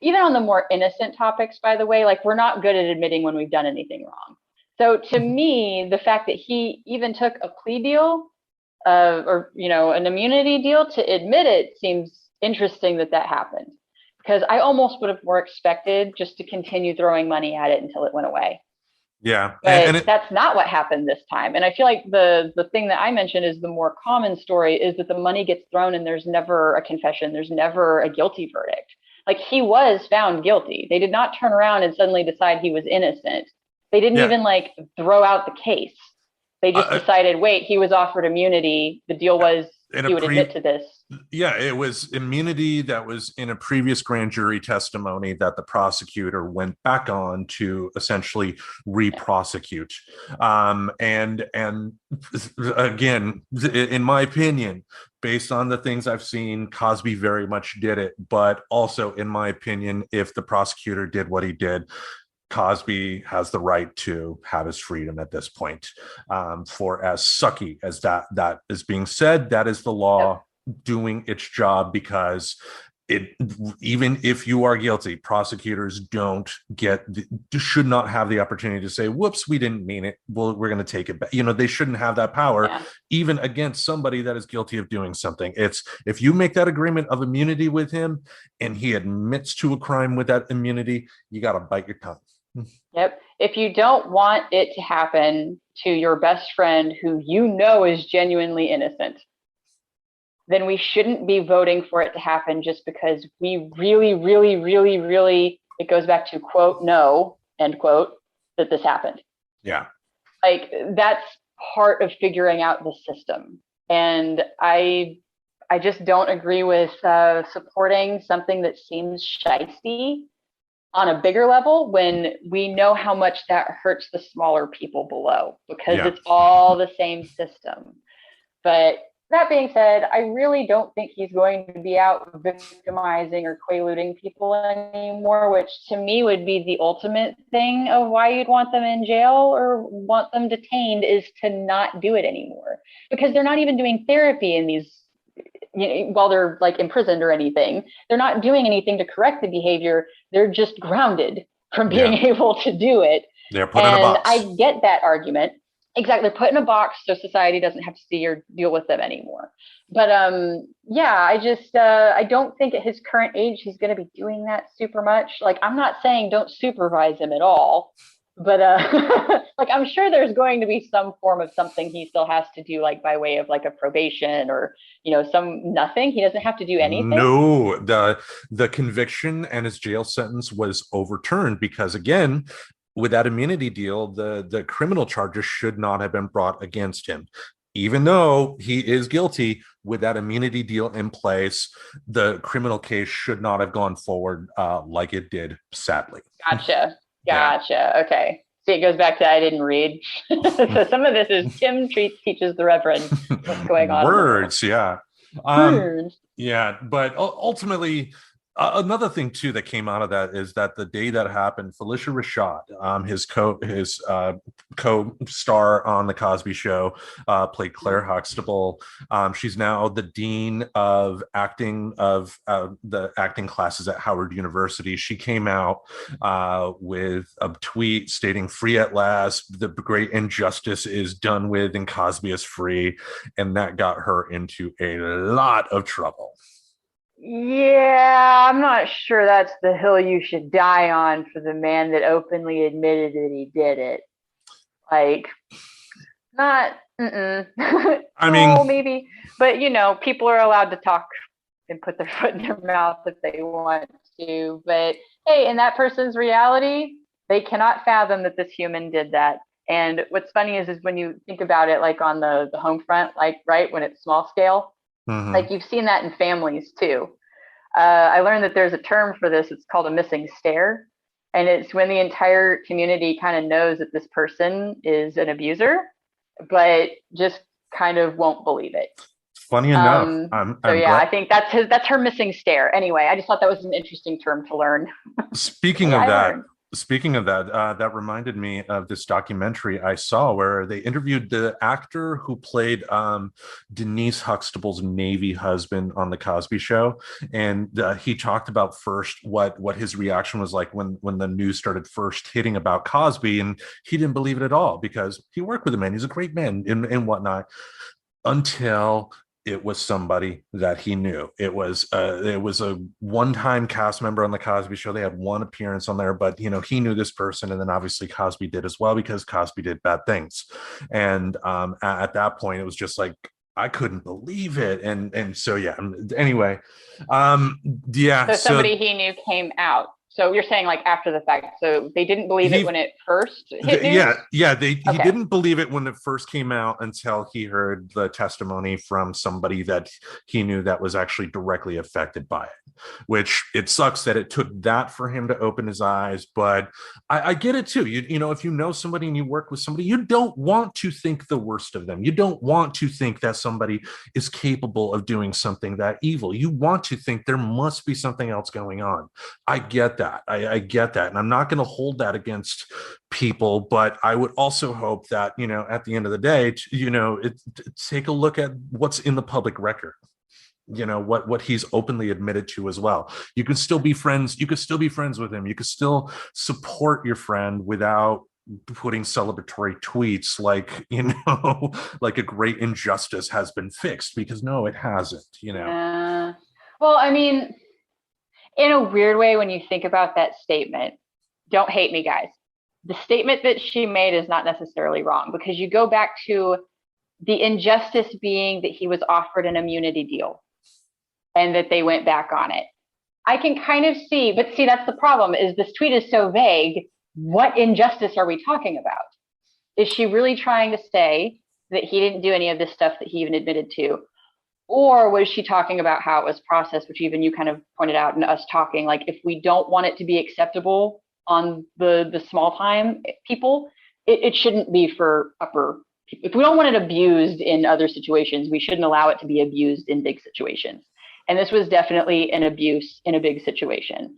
even on the more innocent topics, by the way, like we're not good at admitting when we've done anything wrong. So to me, the fact that he even took a plea deal or an immunity deal to admit it seems interesting that happened, because I almost would have more expected just to continue throwing money at it until it went away. Yeah. But that's not what happened this time. And I feel like the thing that I mentioned is the more common story is that the money gets thrown and there's never a confession. There's never a guilty verdict. Like he was found guilty. They did not turn around and suddenly decide he was innocent. They didn't even like throw out the case. They just decided, wait, he was offered immunity. The deal was he would admit to this. Yeah, it was immunity that was in a previous grand jury testimony that the prosecutor went back on to essentially re-prosecute. And again, in my opinion, based on the things I've seen, Cosby very much did it. But also, in my opinion, if the prosecutor did what he did, Cosby has the right to have his freedom at this point. For as sucky as that is being said, that is the law doing its job, because even if you are guilty, prosecutors should not have the opportunity to say, whoops, we didn't mean it. Well, we're going to take it back. They shouldn't have that power, even against somebody that is guilty of doing something. It's if you make that agreement of immunity with him and he admits to a crime with that immunity, you got to bite your tongue. Yep. If you don't want it to happen to your best friend who is genuinely innocent, then we shouldn't be voting for it to happen just because we really, really, really, really, it goes back to quote, no, end quote, that this happened. Yeah. Like that's part of figuring out the system. And I just don't agree with supporting something that seems shysty on a bigger level when we know how much that hurts the smaller people below, because it's all the same system. But that being said, I really don't think he's going to be out victimizing or quaaluding people anymore, which to me would be the ultimate thing of why you'd want them in jail or want them detained, is to not do it anymore, because they're not even doing therapy in these, while they're like imprisoned or anything. They're not doing anything to correct the behavior. They're just grounded from being able to do it. They're put in a box. I get that argument. Exactly. They're put in a box so society doesn't have to see or deal with them anymore. But I don't think at his current age he's going to be doing that super much. Like, I'm not saying don't supervise him at all, but like I'm sure there's going to be some form of something he still has to do, like by way of like a probation or nothing. He doesn't have to do anything. No, the conviction and his jail sentence was overturned because, again, with that immunity deal, the criminal charges should not have been brought against him. Even though he is guilty, with that immunity deal in place, the criminal case should not have gone forward like it did, sadly. Gotcha. Okay. See, it goes back to I didn't read. So some of this is Tim teaches the Reverend what's going on. Words, yeah. Words. Yeah, but ultimately, another thing too that came out of that is that the day that happened, Felicia Rashad, his co-star on the Cosby Show, played Claire Huxtable. She's now the dean of acting of the acting classes at Howard University. She came out with a tweet stating, "Free at last. The great injustice is done with, and Cosby is free," and that got her into a lot of trouble. Yeah, I'm not sure that's the hill you should die on for the man that openly admitted that he did it. Like, not, I no, mean, maybe. But, people are allowed to talk and put their foot in their mouth if they want to. But hey, in that person's reality, they cannot fathom that this human did that. And what's funny is when you think about it, like on the home front, like, right, when it's small scale, mhm. like you've seen that in families too. I learned that there's a term for this. It's called a missing stare. And it's when the entire community kind of knows that this person is an abuser, but just kind of won't believe it. Funny enough, So I'm yeah, glad. I think that's her missing stare. Anyway, I just thought that was an interesting term to learn. Speaking Hey, of I that, learned. that reminded me of this documentary I saw where they interviewed the actor who played Denise Huxtable's Navy husband on the Cosby Show, and he talked about first what his reaction was like when the news started first hitting about Cosby, and he didn't believe it at all because he worked with a man, he's a great man, and whatnot, until it was somebody that he knew. It was a one-time cast member on the Cosby Show. They had one appearance on there, but he knew this person, and then obviously Cosby did as well because Cosby did bad things. And at that point, it was just like I couldn't believe it, and so yeah. Anyway, um, yeah. So So somebody he knew came out. So you're saying like after the fact. So they didn't believe it when he it first hit yeah, news? yeah, he Okay. didn't believe it when it first came out until he heard the testimony from somebody that he knew that was actually directly affected by it, which it sucks that it took that for him to open his eyes. But I get it too. If you know somebody and you work with somebody, you don't want to think the worst of them. You don't want to think that somebody is capable of doing something that evil. You want to think there must be something else going on. I get that. I get that. And I'm not going to hold that against people, but I would also hope that, at the end of the day, take a look at what's in the public record. What he's openly admitted to as well. You can still be friends. You could still be friends with him. You could still support your friend without putting celebratory tweets like, like a great injustice has been fixed, because no, it hasn't. Yeah. Well, I mean, in a weird way, when you think about that statement, don't hate me, guys. The statement that she made is not necessarily wrong because you go back to the injustice being that he was offered an immunity deal and that they went back on it. I can kind of see, but see, that's the problem is this tweet is so vague. What injustice are we talking about? Is she really trying to say that he didn't do any of this stuff that he even admitted to? Or was she talking about how it was processed, which even you kind of pointed out in us talking, like if we don't want it to be acceptable on the small time people, it shouldn't be for upper. If we don't want it abused in other situations, we shouldn't allow it to be abused in big situations. And this was definitely an abuse in a big situation.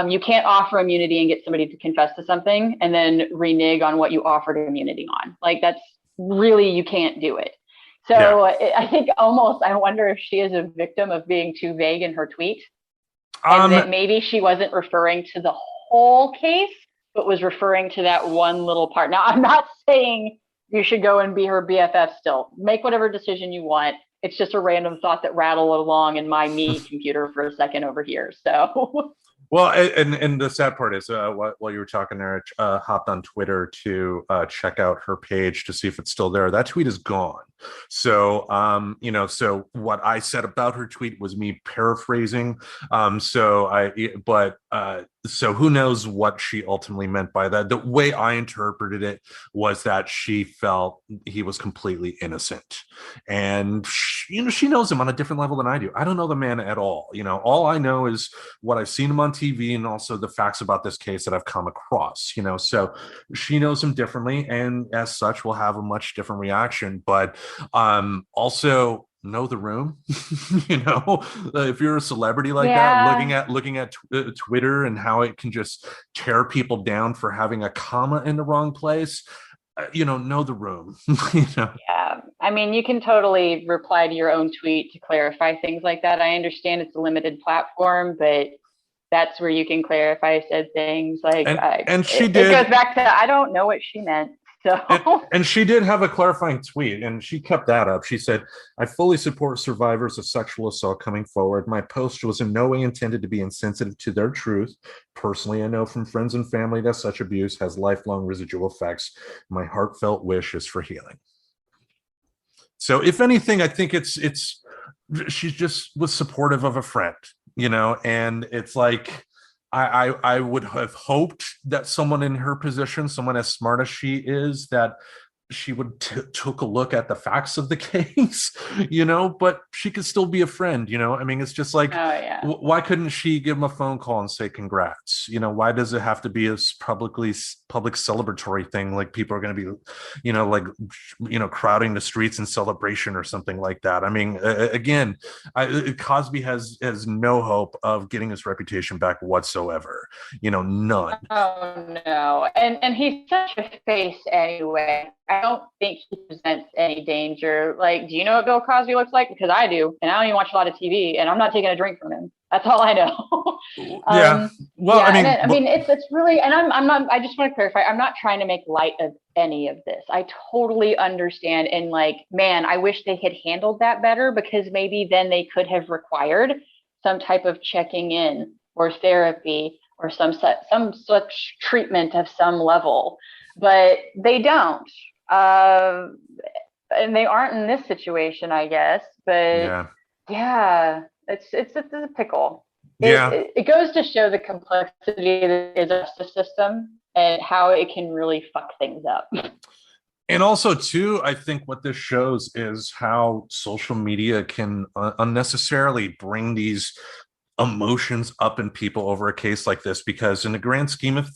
You can't offer immunity and get somebody to confess to something and then renege on what you offered immunity on. Like that's really, you can't do it. Yeah. So I think almost, I wonder if she is a victim of being too vague in her tweet and um that maybe she wasn't referring to the whole case, but was referring to that one little part. Now, I'm not saying you should go and be her BFF still. Make whatever decision you want. It's just a random thought that rattled along in my me computer for a second over here. So Well, and the sad part is, while you were talking there, hopped on Twitter to check out her page to see if it's still there. That tweet is gone. So, so what I said about her tweet was me paraphrasing. So who knows what she ultimately meant by that? The way I interpreted it was that she felt he was completely innocent, and she knows him on a different level than I do. I don't know the man at all. All I know is what I've seen him on TV and also the facts about this case that I've come across. So she knows him differently, and as such, will have a much different reaction. But also know the room. If you're a celebrity like that, yeah, looking at Twitter and how it can just tear people down for having a comma in the wrong place, know the room. yeah. I mean, you can totally reply to your own tweet to clarify things like that. I understand it's a limited platform, but that's where you can clarify said things. Like and she it goes did. back to I don't know what she meant. And, So and she did have a clarifying tweet, and she kept that up. She said, I fully support survivors of sexual assault coming forward. My post was in no way intended to be insensitive to their truth. Personally, I know from friends and family that such abuse has lifelong residual effects. My heartfelt wish is for healing. So, if anything, I think it's she just was supportive of a friend, and it's like I would have hoped that someone in her position, someone as smart as she is, that she would took a look at the facts of the case, but she could still be a friend, I mean, it's just like, oh yeah. why couldn't she give him a phone call and say congrats? Why does it have to be a public celebratory thing, like people are going to be, like, crowding the streets in celebration or something like that? I mean, again, Cosby has no hope of getting his reputation back whatsoever, none. Oh no. And he's such a face anyway. I don't think he presents any danger. Like, do you know what Bill Cosby looks like? Because I do, and I don't even watch a lot of TV, and I'm not taking a drink from him. That's all I know. Yeah. Well, yeah, I mean, and I mean, it's really, and I'm not. I just want to clarify. I'm not trying to make light of any of this. I totally understand, and like, man, I wish they had handled that better, because maybe then they could have required some type of checking in or therapy or some such treatment of some level, but they don't. And they aren't in this situation, I guess. But yeah. yeah, it's a pickle. Yeah. It goes to show the complexity that is the justice system and how it can really fuck things up. And also, too, I think what this shows is how social media can unnecessarily bring these emotions up in people over a case like this, because in the grand scheme of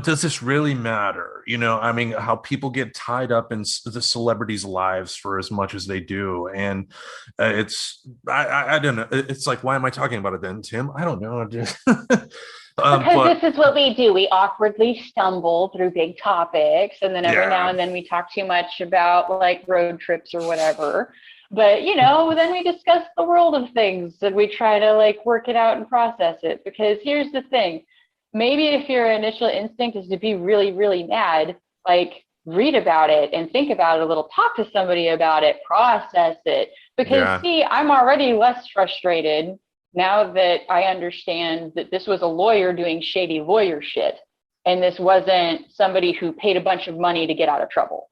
does this really matter? I mean, how people get tied up in the celebrities' lives for as much as they do, and I don't know, it's like, why am I talking about it then, Tim? I don't know. Because this is what we do. We awkwardly stumble through big topics, and then every now and then we talk too much about like road trips or whatever. But, then we discuss the world of things and we try to like work it out and process it. Because here's the thing. Maybe if your initial instinct is to be really, really mad, like read about it and think about it a little, talk to somebody about it, process it. Because see, I'm already less frustrated now that I understand that this was a lawyer doing shady lawyer shit. And this wasn't somebody who paid a bunch of money to get out of trouble.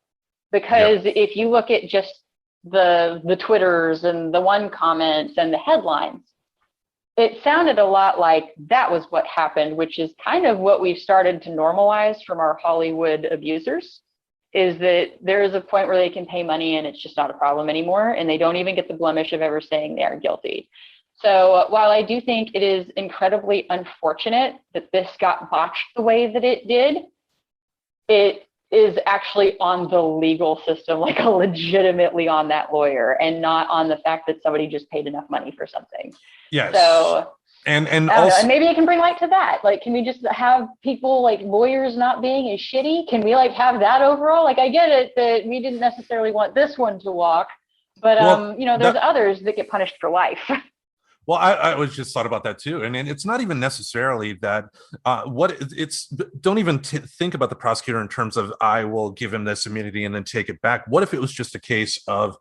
Because if you look at just the Twitters and the one comments and the headlines, it sounded a lot like that was what happened, which is kind of what we've started to normalize from our Hollywood abusers, is that there is a point where they can pay money and it's just not a problem anymore, and they don't even get the blemish of ever saying they are guilty. So while I do think it is incredibly unfortunate that this got botched the way that it did, it is actually on the legal system, like legitimately on that lawyer, and not on the fact that somebody just paid enough money for something. Yes. So and also, and maybe it can bring light to that. Like, can we just have people like lawyers not being as shitty? Can we like have that overall? Like, I get it that we didn't necessarily want this one to walk, but there's others that get punished for life. Well, I was just thought about that too, and it's not even necessarily that. Don't even think about the prosecutor in terms of, I will give him this immunity and then take it back. What if it was just a case of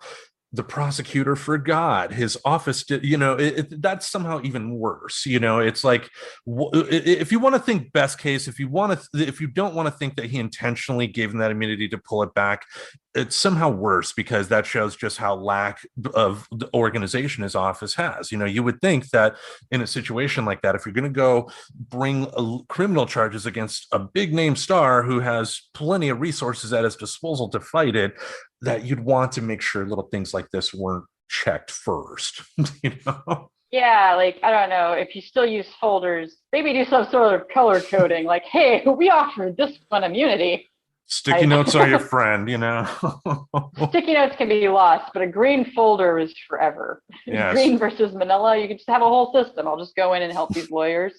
the prosecutor forgot, his office did, that's somehow even worse. It's like, if you want to think best case, if you don't want to think that he intentionally gave him that immunity to pull it back, it's somehow worse, because that shows just how lack of the organization his office has. You would think that in a situation like that, if you're going to go bring criminal charges against a big name star who has plenty of resources at his disposal to fight it, that you'd want to make sure little things like this weren't checked first. Yeah, like, I don't know, if you still use folders, maybe do some sort of color coding, like, hey, we offered this one immunity. Sticky notes are your friend, Sticky notes can be lost, but a green folder is forever. Yes. Green versus manila, you can just have a whole system. I'll just go in and help these lawyers,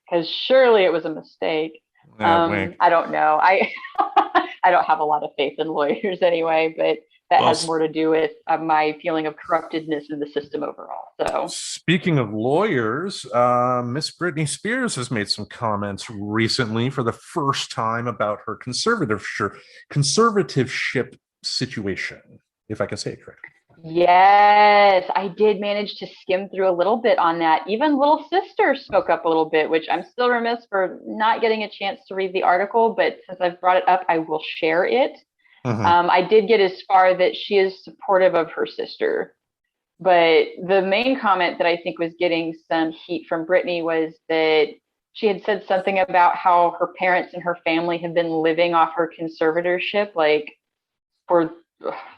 because surely it was a mistake. I don't know. I don't have a lot of faith in lawyers anyway, but that Well, has more to do with my feeling of corruptedness in the system overall. So, speaking of lawyers, Miss Britney Spears has made some comments recently for the first time about her conservativeship situation, if I can say it correctly. yes, I did manage to skim through a little bit on that. Even Little Sister spoke up a little bit, which I'm still remiss for not getting a chance to read the article, but since I've brought it up, I will share it. Mhm. I did get as far that she is supportive of her sister. But the main comment that I think was getting some heat from Britney was that she had said something about how her parents and her family have been living off her conservatorship like for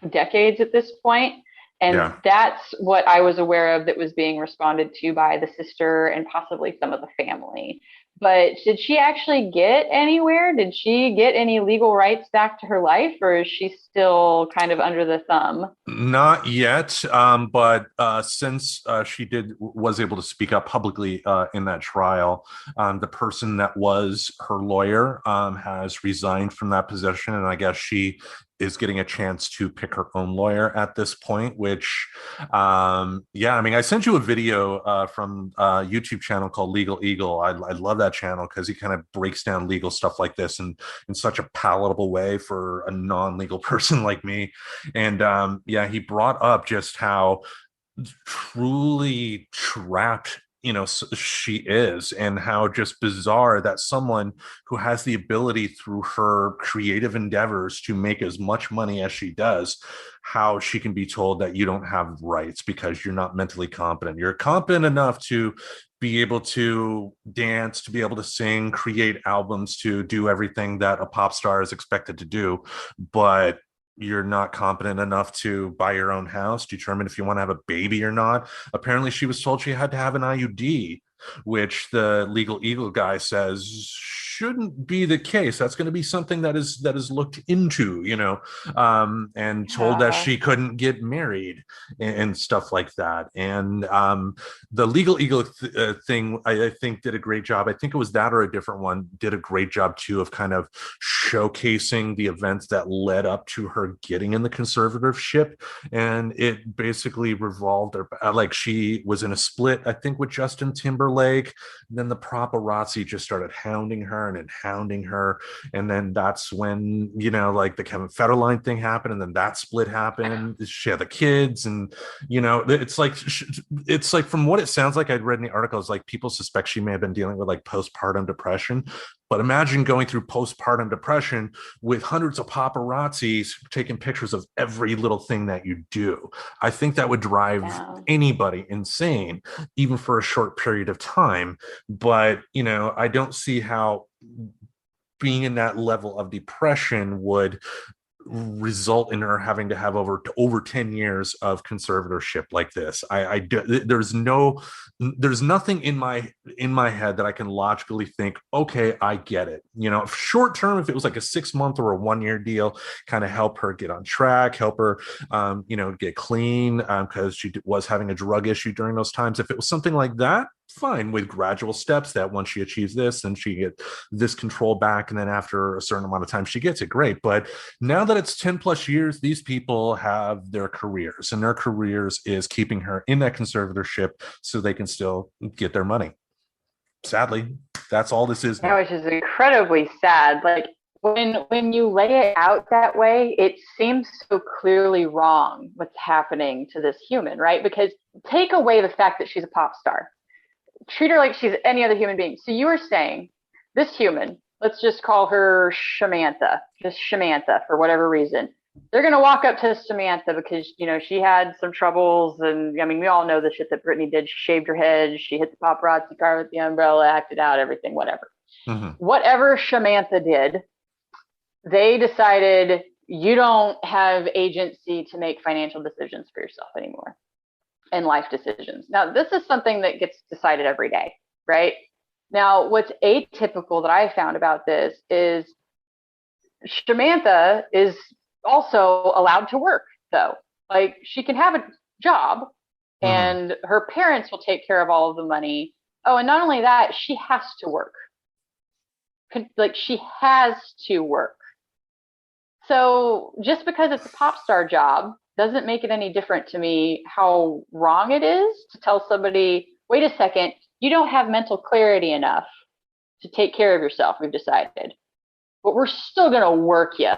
decades at this point. And Yeah. that's what I was aware of that was being responded to by the sister and possibly some of the family. But did she actually get anywhere? Did she get any legal rights back to her life, or is she still kind of under the thumb? Not yet, but since she did was able to speak up publicly in that trial, the person that was her lawyer has resigned from that position, and I guess she is getting a chance to pick her own lawyer at this point. Which, yeah, I mean, I sent you a video from a YouTube channel called Legal Eagle. I love that channel because he kind of breaks down legal stuff like this in such a palatable way for a non-legal person like me. And yeah, he brought up just how truly trapped she is, and how just bizarre that someone who has the ability through her creative endeavors to make as much money as she does, how she can be told that you don't have rights because you're not mentally competent. You're competent enough to be able to dance, to be able to sing, create albums, to do everything that a pop star is expected to do, but you're not competent enough to buy your own house, determine if you want to have a baby or not. Apparently, she was told she had to have an IUD, which the Legal Eagle guy says shouldn't be the case. That's going to be something that is looked into, and told that Yeah. she couldn't get married and stuff like that. And the Legal Eagle thing, I think, did a great job. I think it was that or a different one did a great job too of kind of showcasing the events that led up to her getting in the conservatorship. And it basically revolved like she was in a split, I think, with Justin Timberlake. Then the paparazzi just started hounding her and hounding her. And then that's when, like the Kevin Federline thing happened. And then that split happened. She had the kids. And, it's like from what it sounds like, I'd read in the article, is like people suspect she may have been dealing with like postpartum depression. But imagine going through postpartum depression with hundreds of paparazzis taking pictures of every little thing that you do. I think that would drive Yeah. anybody insane, even for a short period of time. But, I don't see how being in that level of depression would result in her having to have over 10 years of conservatorship like this. There's nothing in my head that I can logically think, okay, I get it. Short term, if it was like a 6 month or a 1 year deal, kind of help her get on track, help her get clean, because she was having a drug issue during those times. If it was something like that, fine, with gradual steps, that once she achieves this, then she get this control back, and then after a certain amount of time she gets it, great. But now that it's 10 plus years, these people have their careers, and their careers is keeping her in that conservatorship so they can still get their money. Sadly, that's all this is Yeah, now. which is incredibly sad. Like when you lay it out that way, it seems so clearly wrong what's happening to this human, right? Because take away the fact that she's a pop star, treat her like she's any other human being. So you are saying this human, let's just call her Samantha, just Samantha for whatever reason. They're going to walk up to Samantha because, she had some troubles. And I mean, we all know the shit that Britney did. She shaved her head. She hit the paparazzi car with the umbrella, acted out, everything, whatever. Mm-hmm. Whatever Samantha did, they decided you don't have agency to make financial decisions for yourself anymore and life decisions. Now, this is something that gets decided every day, right? Now, what's atypical that I found about this is Samantha is also allowed to work, though. Like, she can have a job Mm-hmm. and her parents will take care of all of the money. Oh, and not only that, she has to work. Like, she has to work. So just because it's a pop star job doesn't make it any different to me how wrong it is to tell somebody, wait a second, you don't have mental clarity enough to take care of yourself, we've decided, but we're still going to work you.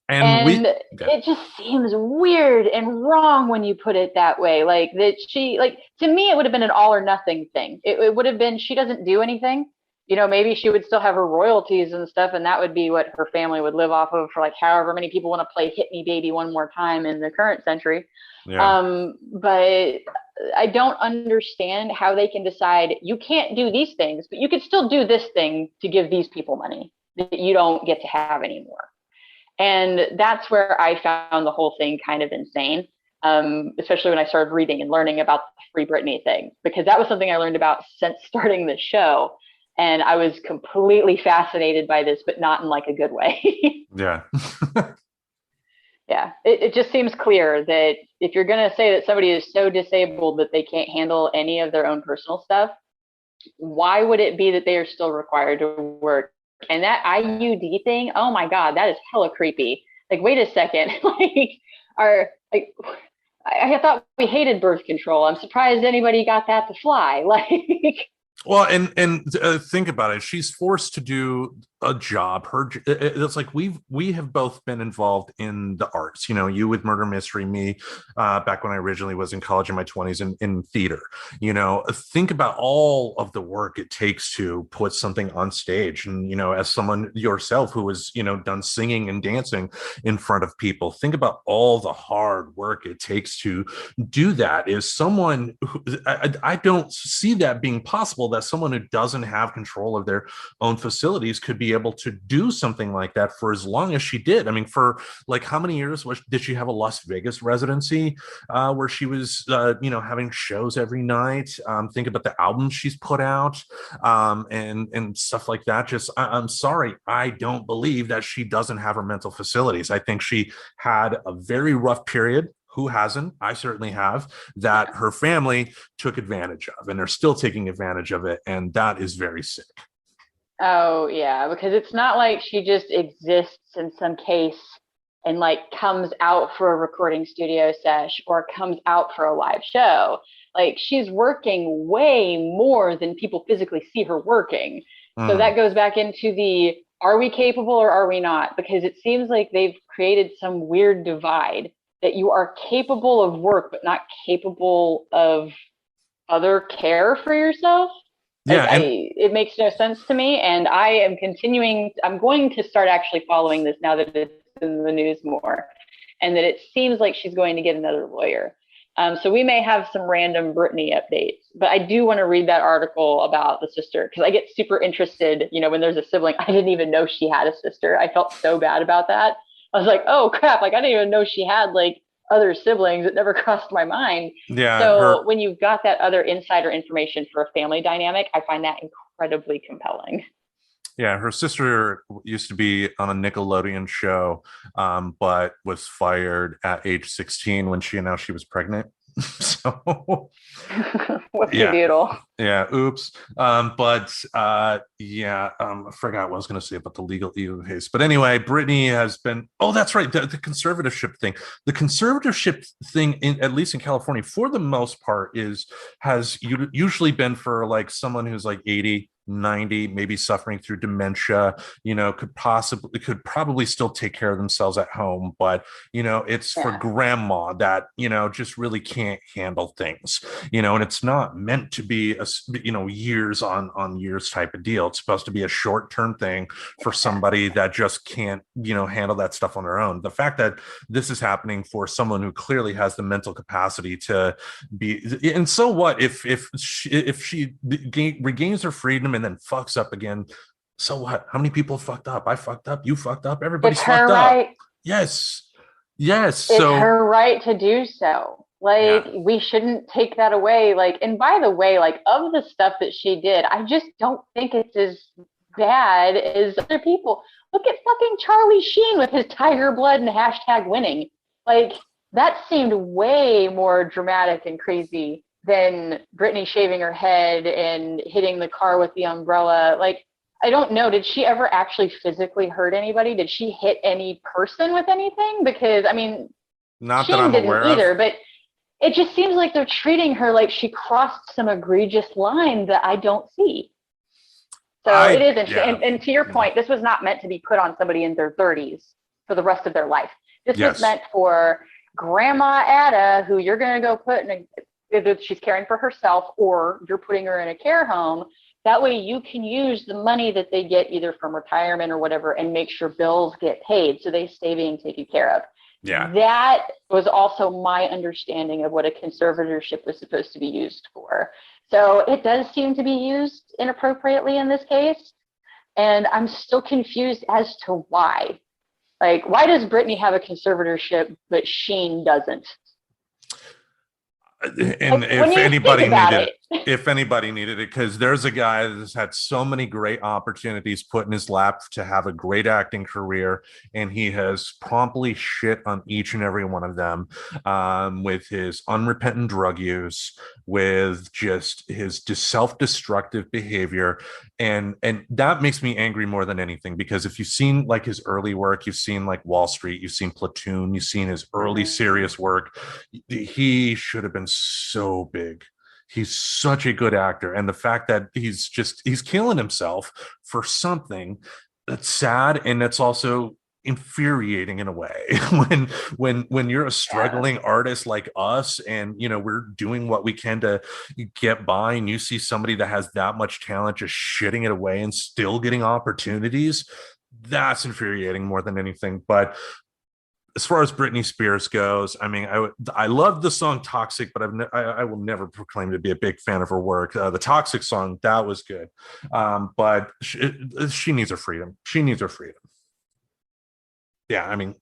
And And it just seems weird and wrong when you put it that way. Like that she, like, to me, it would have been an all or nothing thing. It would have been, she doesn't do anything. You know, maybe she would still have her royalties and stuff, and that would be what her family would live off of for like however many people want to play Hit Me Baby One More Time in the current century. yeah. But I don't understand how they can decide you can't do these things, but you could still do this thing to give these people money that you don't get to have anymore. And that's where I found the whole thing kind of insane, especially when I started reading and learning about the Free Britney thing, because that was something I learned about since starting the show. And I was completely fascinated by this, but not in like a good way. Yeah. Yeah, it just seems clear that if you're going to say that somebody is so disabled that they can't handle any of their own personal stuff, why would it be that they are still required to work? And that IUD thing, oh my God, that is hella creepy. Like, wait a second, I thought we hated birth control. I'm surprised anybody got that to fly. Like, Well, and think about it. She's forced to do a job. It's like we have both been involved in the arts. You know, you with murder mystery, me back when I originally was in college in my 20s in theater. You know, think about all of the work it takes to put something on stage. And you know, as someone yourself who has done singing and dancing in front of people, think about all the hard work it takes to do that. Is someone who, I don't see that being possible, that someone who doesn't have control of their own facilities could be able to do something like that for as long as she did. I mean, for like how many years did she have a Las Vegas residency where she was having shows every night? Think about the albums she's put out and stuff like that. Just I'm sorry, I don't believe that she doesn't have her mental facilities. I think she had a very rough period. Who hasn't? I certainly have. That her family took advantage of, and they're still taking advantage of it, and that is very sick. oh yeah, because it's not like she just exists in some case and like comes out for a recording studio sesh or comes out for a live show. Like she's working way more than people physically see her working. So Mm. that goes back into the, are we capable or are we not? Because it seems like they've created some weird divide that you are capable of work but not capable of other care for yourself. Yeah, and It makes no sense to me, and I'm going to start actually following this now that it's in the news more, and that it seems like she's going to get another lawyer. So we may have some random Britney updates, but I do want to read that article about the sister because I get super interested, when there's a sibling. I didn't even know she had a sister. I felt so bad about that. I was like, oh crap, like I didn't even know she had like other siblings. It never crossed my mind. yeah, So her when you've got that other insider information for a family dynamic, I find that incredibly compelling. yeah, her sister used to be on a Nickelodeon show, but was fired at age 16 when she announced she was pregnant. So Whoopsie yeah, doodle. yeah, oops. Yeah, I forgot what I was going to say about the legal ego case. But anyway, Brittany has been. Oh, that's right, the conservatorship thing. The conservatorship thing, at least in California, for the most part, has usually been for like someone who's like 80, 90, maybe suffering through dementia, could probably still take care of themselves at home, but it's for Yeah. grandma that just really can't handle things, and it's not meant to be a years on years type of deal. It's supposed to be a short-term thing for somebody Exactly. that just can't handle that stuff on their own. The fact that this is happening for someone who clearly has the mental capacity to be, and so what if she regains her freedom and then fucks up again? So what? How many people fucked up? I fucked up, you fucked up, It's everybody's fucked her up. right. Yes, yes. It's So her right to do so. yeah, Like, we shouldn't take that away. Like, and by the way, like, of the stuff that she did, I just don't think it's as bad as other people. Look at fucking Charlie Sheen with his tiger blood and hashtag winning. Like, that seemed way more dramatic and crazy than Britney shaving her head and hitting the car with the umbrella. Like, I don't know. Did she ever actually physically hurt anybody? Did she hit any person with anything? Because, I mean, Not that Sheen I'm didn't aware of. either, but it just seems like they're treating her like she crossed some egregious line that I don't see. So it is interesting. Yeah. And to your point, this was not meant to be put on somebody in their 30s for the rest of their life. This was Yes. meant for Grandma Ada, who you're going to go put in either she's caring for herself or you're putting her in a care home. That way you can use the money that they get either from retirement or whatever and make sure bills get paid so they stay being taken care of. Yeah. That was also my understanding of what a conservatorship was supposed to be used for. So it does seem to be used inappropriately in this case. And I'm still confused as to why. Like, why does Britney have a conservatorship, but Sheen doesn't? And Like, if anybody needed it, because there's a guy that's had so many great opportunities put in his lap to have a great acting career, and he has promptly shit on each and every one of them, with his unrepentant drug use, with just his self-destructive behavior, and that makes me angry more than anything, because if you've seen like his early work, you've seen like Wall Street, you've seen Platoon, you've seen his early serious work, he should have been so big. He's such a good actor, and the fact that he's killing himself for something that's sad, and that's also infuriating in a way when you're a struggling artist like us, and we're doing what we can to get by, and you see somebody that has that much talent just shitting it away and still getting opportunities. That's infuriating more than anything. But as far as Britney Spears goes, I mean, I love the song "Toxic," but I will never proclaim to be a big fan of her work. The "Toxic" song, that was good, but she needs her freedom. She needs her freedom. Yeah, I mean,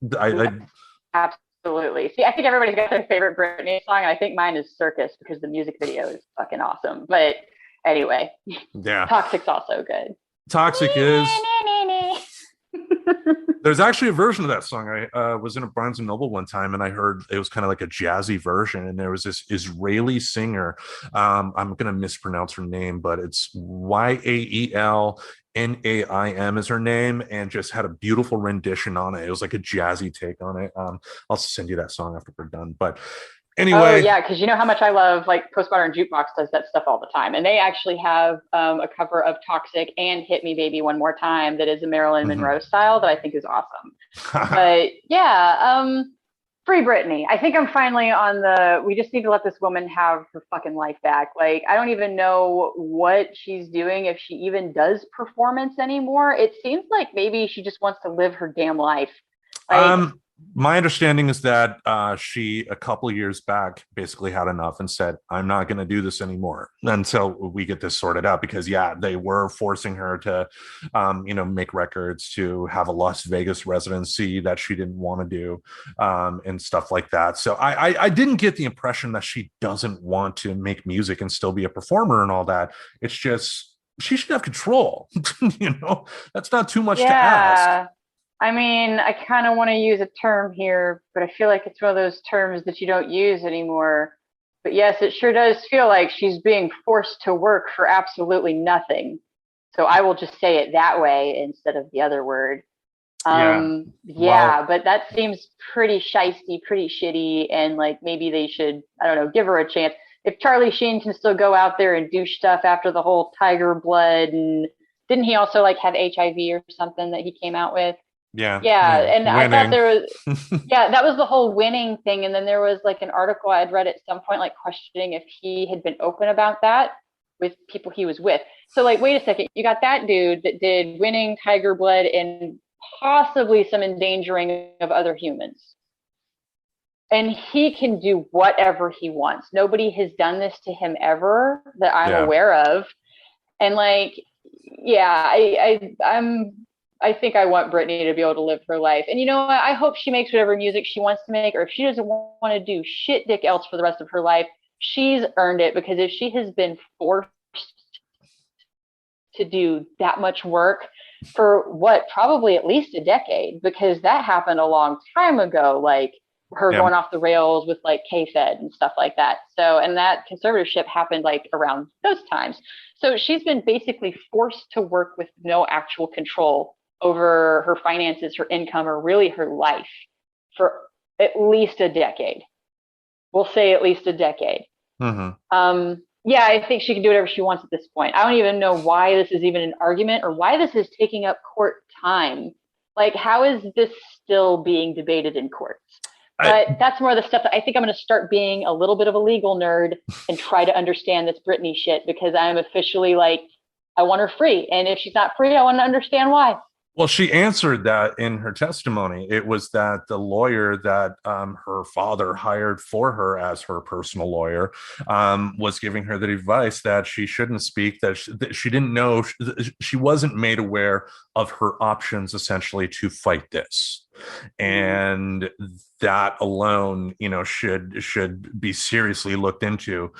absolutely. See, I think everybody's got their favorite Britney song, and I think mine is "Circus" because the music video is fucking awesome. But anyway, yeah, "Toxic's" also good. "Toxic" is. There's actually a version of that song. I was in a Barnes and Noble one time, and I heard it was kind of like a jazzy version, and there was this Israeli singer. I'm going to mispronounce her name, but it's Yael Naim is her name, and just had a beautiful rendition on it. It was like a jazzy take on it. I'll send you that song after we're done. But anyway. Oh yeah, because you know how much I love, like, Postmodern Jukebox does that stuff all the time, and they actually have a cover of "Toxic" and "Hit Me Baby One More Time" that is a Marilyn Monroe style that I think is awesome. But yeah, free Britney. I think I'm finally on we just need to let this woman have her fucking life back. Like, I don't even know what she's doing, if she even does performance anymore. It seems like maybe she just wants to live her damn life. Like, my understanding is that she, a couple of years back, basically had enough and said, "I'm not going to do this anymore until we get this sorted out." Because they were forcing her to, make records, to have a Las Vegas residency that she didn't want to do, and stuff like that. So I didn't get the impression that she doesn't want to make music and still be a performer and all that. It's just she should have control. That's not too much to ask. I mean, I kind of want to use a term here, but I feel like it's one of those terms that you don't use anymore. But yes, it sure does feel like she's being forced to work for absolutely nothing. So I will just say it that way instead of the other word. But that seems pretty shisty, pretty shitty. And like, maybe they should, I don't know, give her a chance. If Charlie Sheen can still go out there and do stuff after the whole tiger blood, and didn't he also like have HIV or something that he came out with? Yeah. And winning. I thought there was, that was the whole winning thing. And then there was like an article I'd read at some point, like questioning if he had been open about that with people he was with. So like, wait a second, you got that dude that did winning, tiger blood, and possibly some endangering of other humans. And he can do whatever he wants. Nobody has done this to him ever that I'm aware of. And like, I think I want Britney to be able to live her life. And you know what? I hope she makes whatever music she wants to make, or if she doesn't want to do shit dick else for the rest of her life, she's earned it. Because if she has been forced to do that much work for probably at least a decade, because that happened a long time ago. Like, her Yeah. going off the rails with like K-Fed and stuff like that. So, and that conservatorship happened like around those times. So she's been basically forced to work with no actual control over her finances, her income, or really her life for at least a decade. We'll say at least a decade. Hmm. Yeah, I think she can do whatever she wants at this point. I don't even know why this is even an argument or why this is taking up court time. Like, how is this still being debated in courts? I, But that's more of the stuff that I think I'm going to start being a little bit of a legal nerd and try to understand this Britney shit because I'm officially like, I want her free. And if she's not free, I want to understand why. Well, she answered that in her testimony. It was that the lawyer that her father hired for her as her personal lawyer was giving her the advice that she shouldn't speak, that she didn't know, she wasn't made aware of her options essentially to fight this. And that alone, should be seriously looked into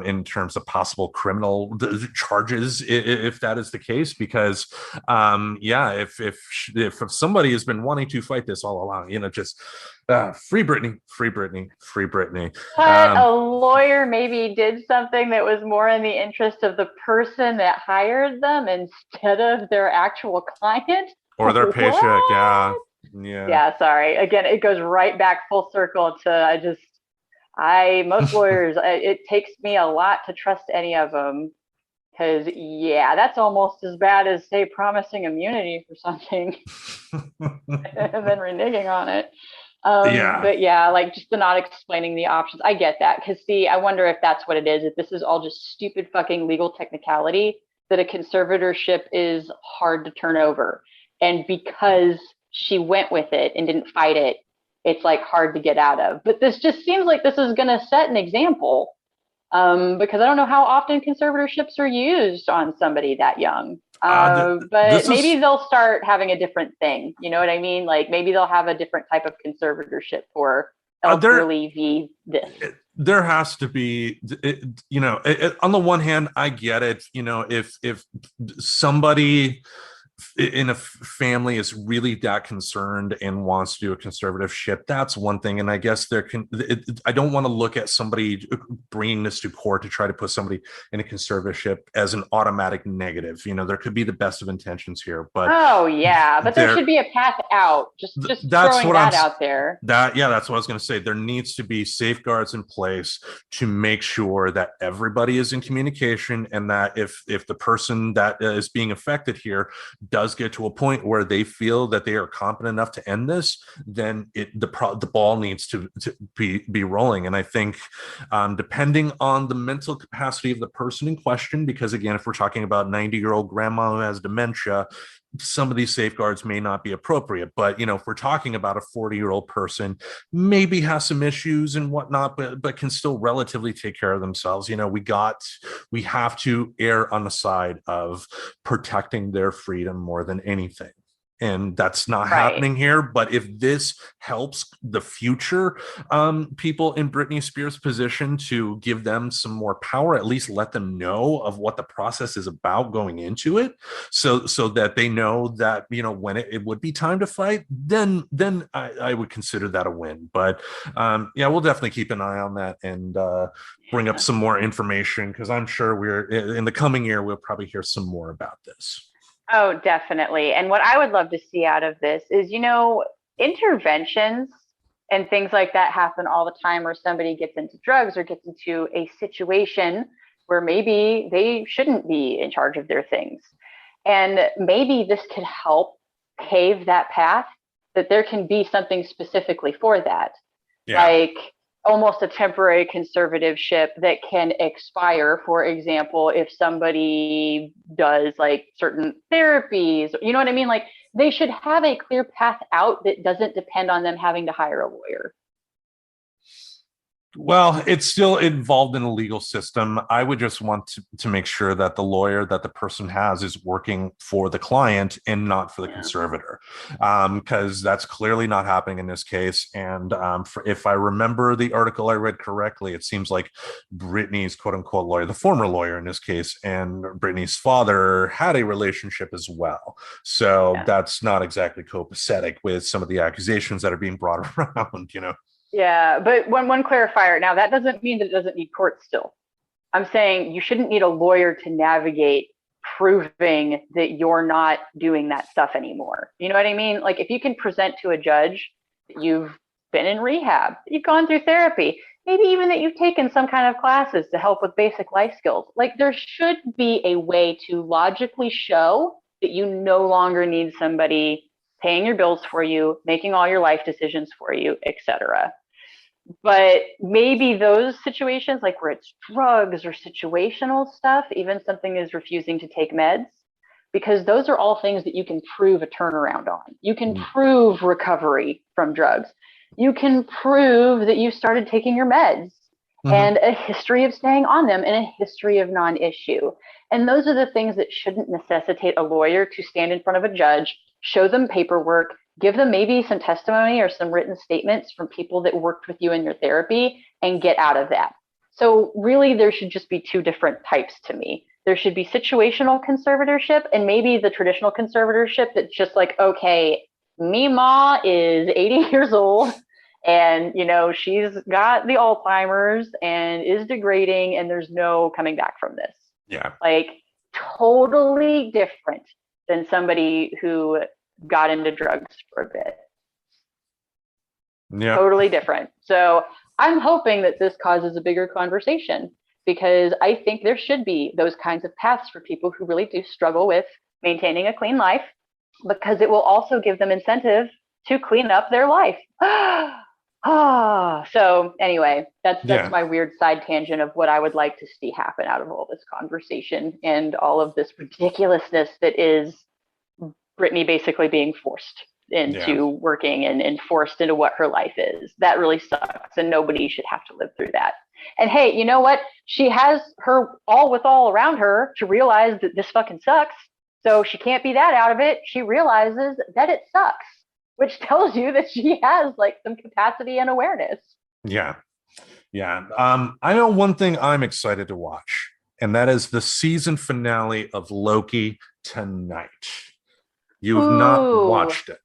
in terms of possible criminal charges, if that is the case. Because, yeah, if somebody has been wanting to fight this all along, just free Britney, free Britney, free Britney. But a lawyer maybe did something that was more in the interest of the person that hired them instead of their actual client. Or their paycheck, yeah. Yeah. Yeah, sorry. Again, it goes right back full circle to most lawyers, it takes me a lot to trust any of them because, yeah, that's almost as bad as, say, promising immunity for something and then reneging on it. Yeah. But yeah, like just the not explaining the options. I get that. Because, see, I wonder if that's what it is, if this is all just stupid fucking legal technicality, that a conservatorship is hard to turn over. And because she went with it and didn't fight it, it's like hard to get out of. But this just seems like this is going to set an example because I don't know how often conservatorships are used on somebody that young. But maybe they'll start having a different thing. You know what I mean? Like maybe they'll have a different type of conservatorship for elderly v this. There has to be, on the one hand, I get it. If somebody in a family is really that concerned and wants to do a conservatorship, that's one thing. And I guess I don't want to look at somebody bringing this to court to try to put somebody in a conservatorship as an automatic negative. There could be the best of intentions here, but there should be a path out. Just throwing that out there. That's what I was going to say. There needs to be safeguards in place to make sure that everybody is in communication, and that if the person that is being affected here does get to a point where they feel that they are competent enough to end this, then the ball needs to be rolling. And I think depending on the mental capacity of the person in question, because again, if we're talking about 90-year-old grandma who has dementia, some of these safeguards may not be appropriate. But if we're talking about a 40-year-old person, maybe has some issues and whatnot, but can still relatively take care of themselves, we have to err on the side of protecting their freedom more than anything. And that's not happening here. But if this helps the future people in Britney Spears' position to give them some more power, at least let them know of what the process is about going into it, so that they know that when it would be time to fight, then I would consider that a win. But we'll definitely keep an eye on that and bring up some more information, because I'm sure we're in the coming year we'll probably hear some more about this. Oh, definitely. And what I would love to see out of this is, interventions and things like that happen all the time where somebody gets into drugs or gets into a situation where maybe they shouldn't be in charge of their things. And maybe this could help pave that path, that there can be something specifically for that. Yeah. Like almost a temporary conservatorship that can expire, for example, if somebody does like certain therapies, you know what I mean? Like they should have a clear path out that doesn't depend on them having to hire a lawyer. Well, it's still involved in the legal system. I would just want to make sure that the lawyer that the person has is working for the client and not for the conservator, because that's clearly not happening in this case. And if I remember the article I read correctly, it seems like Britney's quote unquote lawyer, the former lawyer in this case, and Britney's father had a relationship as well. So that's not exactly copacetic with some of the accusations that are being brought around, Yeah, but one clarifier. Now that doesn't mean that it doesn't need court still. I'm saying you shouldn't need a lawyer to navigate proving that you're not doing that stuff anymore. You know what I mean? Like if you can present to a judge that you've been in rehab, you've gone through therapy, maybe even that you've taken some kind of classes to help with basic life skills. Like there should be a way to logically show that you no longer need somebody paying your bills for you, making all your life decisions for you, etc. But maybe those situations, like where it's drugs or situational stuff, even something is refusing to take meds, because those are all things that you can prove a turnaround on. You can prove recovery from drugs. You can prove that you started taking your meds and a history of staying on them and a history of non-issue. And those are the things that shouldn't necessitate a lawyer to stand in front of a judge, show them paperwork, give them maybe some testimony or some written statements from people that worked with you in your therapy, and get out of that. So really there should just be two different types to me. There should be situational conservatorship and maybe the traditional conservatorship that's just like, okay, me ma is 80 years old and, you know, she's got the Alzheimer's and is degrading and there's no coming back from this. Yeah. Like totally different than somebody who got into drugs for a bit. Yeah. Totally different. So I'm hoping that this causes a bigger conversation, because I think there should be those kinds of paths for people who really do struggle with maintaining a clean life, because it will also give them incentive to clean up their life. So anyway, that's my weird side tangent of what I would like to see happen out of all this conversation and all of this ridiculousness that is Britney basically being forced into working and forced into what her life is. That really sucks, and nobody should have to live through that. And hey, you know what? She has her all around her to realize that this fucking sucks. So she can't be that out of it. She realizes that it sucks, which tells you that she has like some capacity and awareness. Yeah. I know one thing I'm excited to watch, and that is the season finale of Loki tonight. You've not watched it.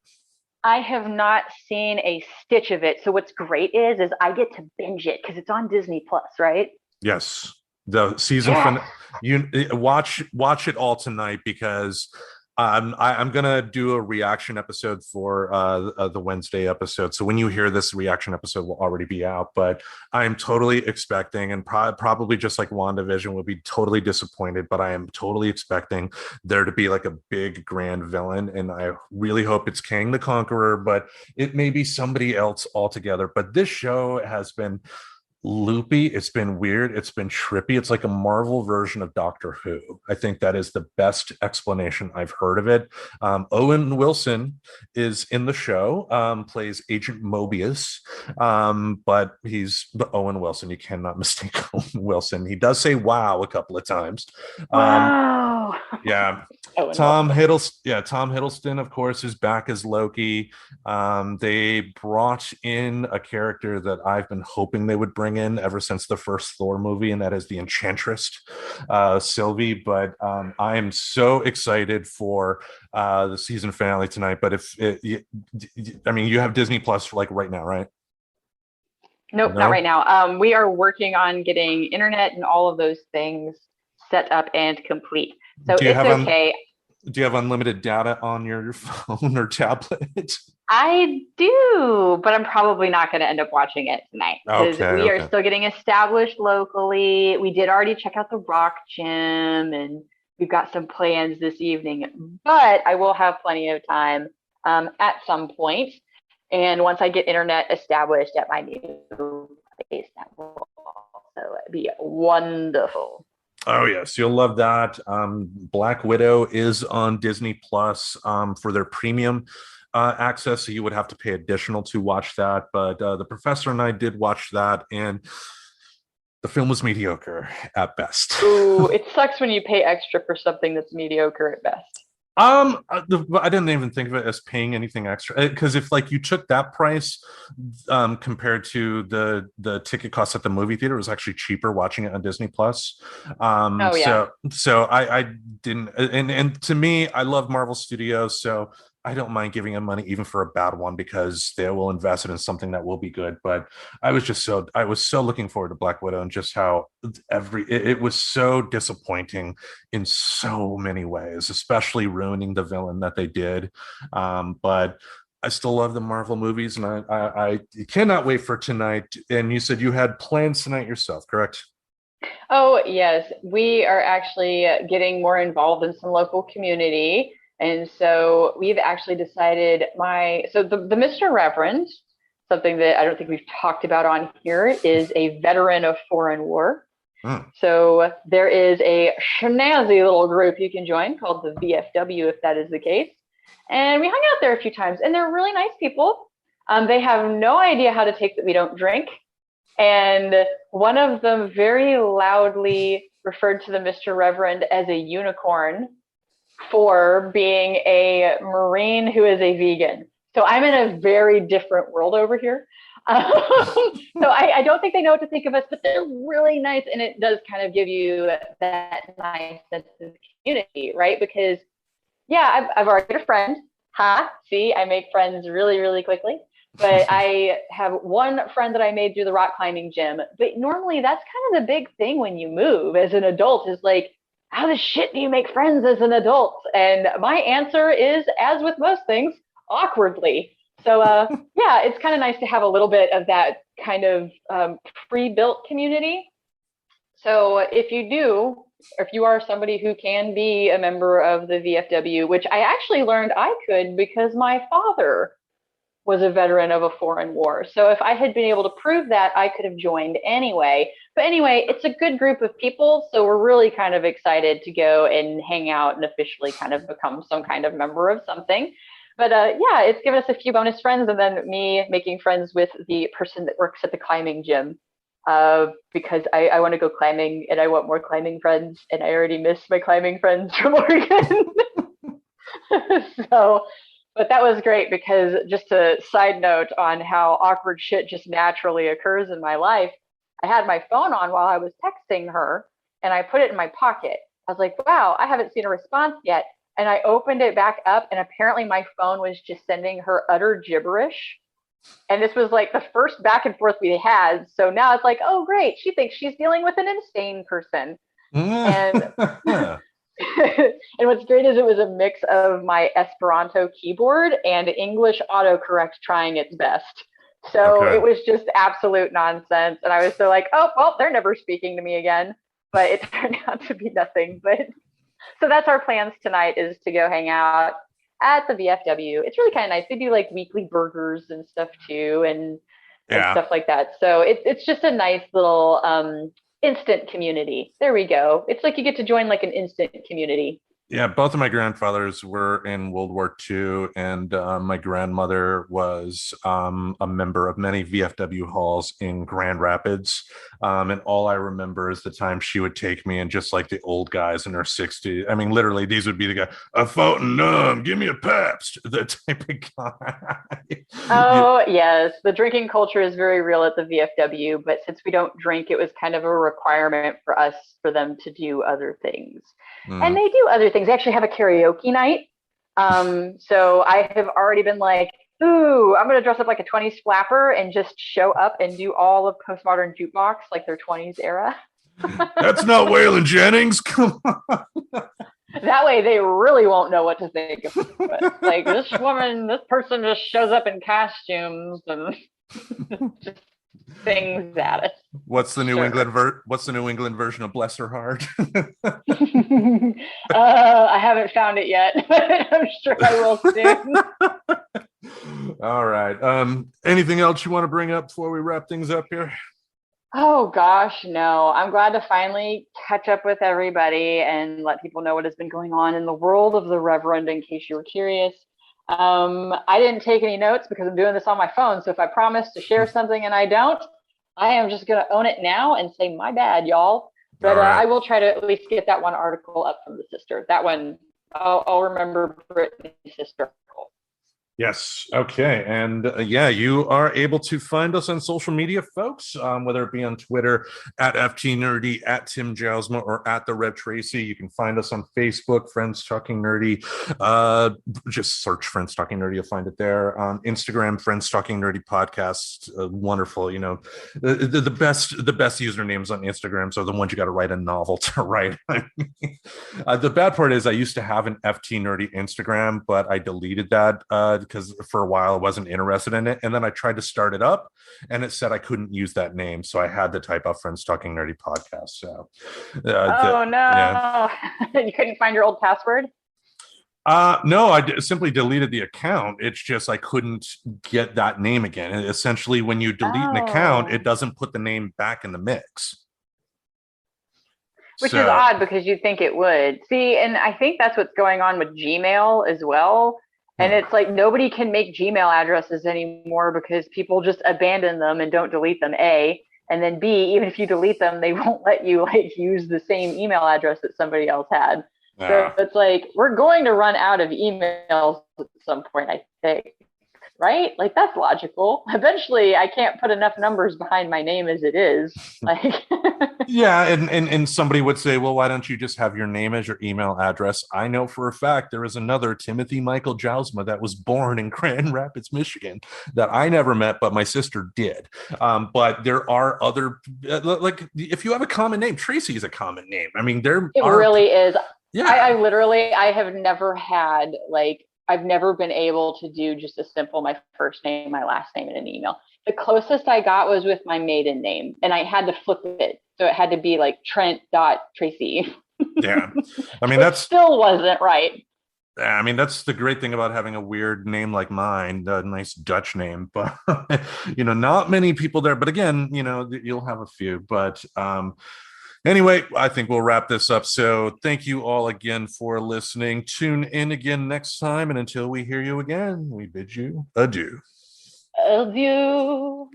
I have not seen a stitch of it. So what's great is I get to binge it because it's on Disney Plus, right? Yes. The season finale. You watch it all tonight, because I'm gonna do a reaction episode for the Wednesday episode. So when you hear this, reaction episode will already be out. But I'm totally expecting, and probably just like WandaVision, will be totally disappointed. But I am totally expecting there to be like a big grand villain, and I really hope it's Kang the Conqueror. But it may be somebody else altogether. But this show has been loopy, it's been weird, it's been trippy. It's like a Marvel version of Doctor Who. I think that is the best explanation I've heard of it. Owen Wilson is in the show, plays Agent Mobius, but he's the Owen Wilson. You cannot mistake Owen Wilson. He does say wow a couple of times. Wow. Yeah. Tom Hiddleston, of course, is back as Loki. They brought in a character that I've been hoping they would bring in ever since the first Thor movie, and that is the Enchantress, Sylvie. But I am so excited for the season finale tonight. But you have Disney Plus like right now, right? Nope, not right now. We are working on getting internet and all of those things set up and complete. So it's okay. Do you have unlimited data on your phone or tablet? I do, but I'm probably not going to end up watching it tonight, because we are still getting established locally. We did already check out the Rock Gym, and we've got some plans this evening, but I will have plenty of time at some point. And once I get internet established at my new place, that will also be wonderful. Oh yes, you'll love that. Black Widow is on Disney Plus for their premium access, so you would have to pay additional to watch that. But the professor and I did watch that, and the film was mediocre at best. Ooh, it sucks when you pay extra for something that's mediocre at best. I didn't even think of it as paying anything extra, because if like you took that price compared to the ticket cost at the movie theater, it was actually cheaper watching it on Disney Plus. So I didn't, and to me, I love Marvel Studios, so I don't mind giving them money even for a bad one because they will invest it in something that will be good. But I was so looking forward to Black Widow, and just how it was so disappointing in so many ways, especially ruining the villain that they did. But I still love the Marvel movies, and I cannot wait for tonight. And you said you had plans tonight yourself, correct? Oh, yes. We are actually getting more involved in some local community. And so we've actually decided the Mr. Reverend, something that I don't think we've talked about on here, is a veteran of foreign war. Hmm. So there is a snazzy little group you can join called the VFW if that is the case. And we hung out there a few times, and they're really nice people. They have no idea how to take that we don't drink. And one of them very loudly referred to the Mr. Reverend as a unicorn for being a Marine who is a vegan. So I'm in a very different world over here. So I don't think they know what to think of us, but they're really nice. And it does kind of give you that nice sense of community, right? Because, yeah, I've already got a friend. See, I make friends really, really quickly. But I have one friend that I made through the rock climbing gym. But normally that's kind of the big thing when you move as an adult is like, how the shit do you make friends as an adult? And my answer is, as with most things, awkwardly. So, yeah, it's kind of nice to have a little bit of that kind of pre-built community. So if you are somebody who can be a member of the VFW, which I actually learned I could because my father was a veteran of a foreign war. So if I had been able to prove that, I could have joined anyway. But anyway, it's a good group of people. So we're really kind of excited to go and hang out and officially kind of become some kind of member of something. But yeah, it's given us a few bonus friends, and then me making friends with the person that works at the climbing gym. Because I want to go climbing and I want more climbing friends, and I already miss my climbing friends from Oregon. So, but that was great because just a side note on how awkward shit just naturally occurs in my life, I had my phone on while I was texting her and I put it in my pocket. I was like, wow, I haven't seen a response yet. And I opened it back up, and apparently my phone was just sending her utter gibberish. And this was like the first back and forth we had. So now it's like, oh, great. She thinks she's dealing with an insane person. And and what's great is it was a mix of my Esperanto keyboard and English autocorrect trying its best. So Okay. it was just absolute nonsense. And I was so like, oh, well, they're never speaking to me again. But it turned out to be nothing. But so that's our plans tonight, is to go hang out at the VFW. It's really kind of nice. They do like weekly burgers and stuff too, and Yeah. stuff like that. So it's just a nice little instant community. There we go. It's like you get to join like an instant community. Yeah, both of my grandfathers were in World War II, and my grandmother was a member of many VFW halls in Grand Rapids. And all I remember is the time she would take me, and just like the old guys in their 60s. I mean, literally, these would be the guy, a fountain numb, give me a Pabst, the type of guy. Yeah. Oh, yes. The drinking culture is very real at the VFW, but since we don't drink, it was kind of a requirement for us for them to do other things. And Mm. they do other things. They actually have a karaoke night. So I have already been like, ooh, I'm going to dress up like a 20s flapper and just show up and do all of postmodern jukebox like their 20s era. That's not Waylon Jennings. Come on. That way they really won't know what to think of it. Like, this person just shows up in costumes and just sings at us. Sure. What's the New England version of Bless Her Heart? I haven't found it yet, but I'm sure I will soon. All right. Anything else you want to bring up before we wrap things up here? Oh gosh, no. I'm glad to finally catch up with everybody and let people know what has been going on in the world of the Reverend, in case you were curious. I didn't take any notes because I'm doing this on my phone. So if I promise to share something and I don't, I am just going to own it now and say, my bad, y'all. But All right. I will try to at least get that one article up from the sister. That one, I'll remember Britney's sister article. Yes. Okay. And yeah, you are able to find us on social media, folks, whether it be on Twitter at FTNerdy, at Tim Jousma, or at the Rev Tracy. You can find us on Facebook, Friends Talking Nerdy. Just search Friends Talking Nerdy, you'll find it there. On Instagram, Friends Talking Nerdy Podcast. Wonderful. You know, the best usernames on Instagram are the ones you got to write a novel to write. The bad part is I used to have an FT Nerdy Instagram, but I deleted that because for a while I wasn't interested in it. And then I tried to start it up and it said I couldn't use that name. So I had to type out Friends Talking Nerdy Podcast. So, no. Yeah. You couldn't find your old password? No, I simply deleted the account. It's just I couldn't get that name again. And essentially, when you delete an account, it doesn't put the name back in the mix. Which is odd because you'd think it would. See, and I think that's what's going on with Gmail as well. And it's like nobody can make Gmail addresses anymore because people just abandon them and don't delete them, A. And then B, even if you delete them, they won't let you like use the same email address that somebody else had. So it's like, we're going to run out of emails at some point, I think. Right? Like, that's logical. Eventually, I can't put enough numbers behind my name as it is. Like, yeah, and somebody would say, well, why don't you just have your name as your email address? I know for a fact there is another Timothy Michael Jousma that was born in Grand Rapids, Michigan, that I never met, but my sister did. But there are other, like, if you have a common name, Tracy is a common name. I mean, it really is. Yeah. I have never had, like, I've never been able to do just a simple my first name, my last name in an email. The closest I got was with my maiden name, and I had to flip it. So it had to be like Trent.Tracy. Yeah. I mean, that still wasn't right. I mean, that's the great thing about having a weird name like mine, a nice Dutch name, but, you know, not many people there. But again, you know, you'll have a few. But anyway, I think we'll wrap this up. So thank you all again for listening. Tune in again next time. And until we hear you again, we bid you adieu. Adieu.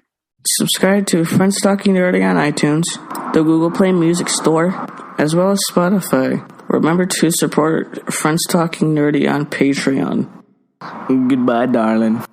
Subscribe to Friends Talking Nerdy on iTunes, the Google Play Music Store, as well as Spotify. Remember to support Friends Talking Nerdy on Patreon. Goodbye, darling.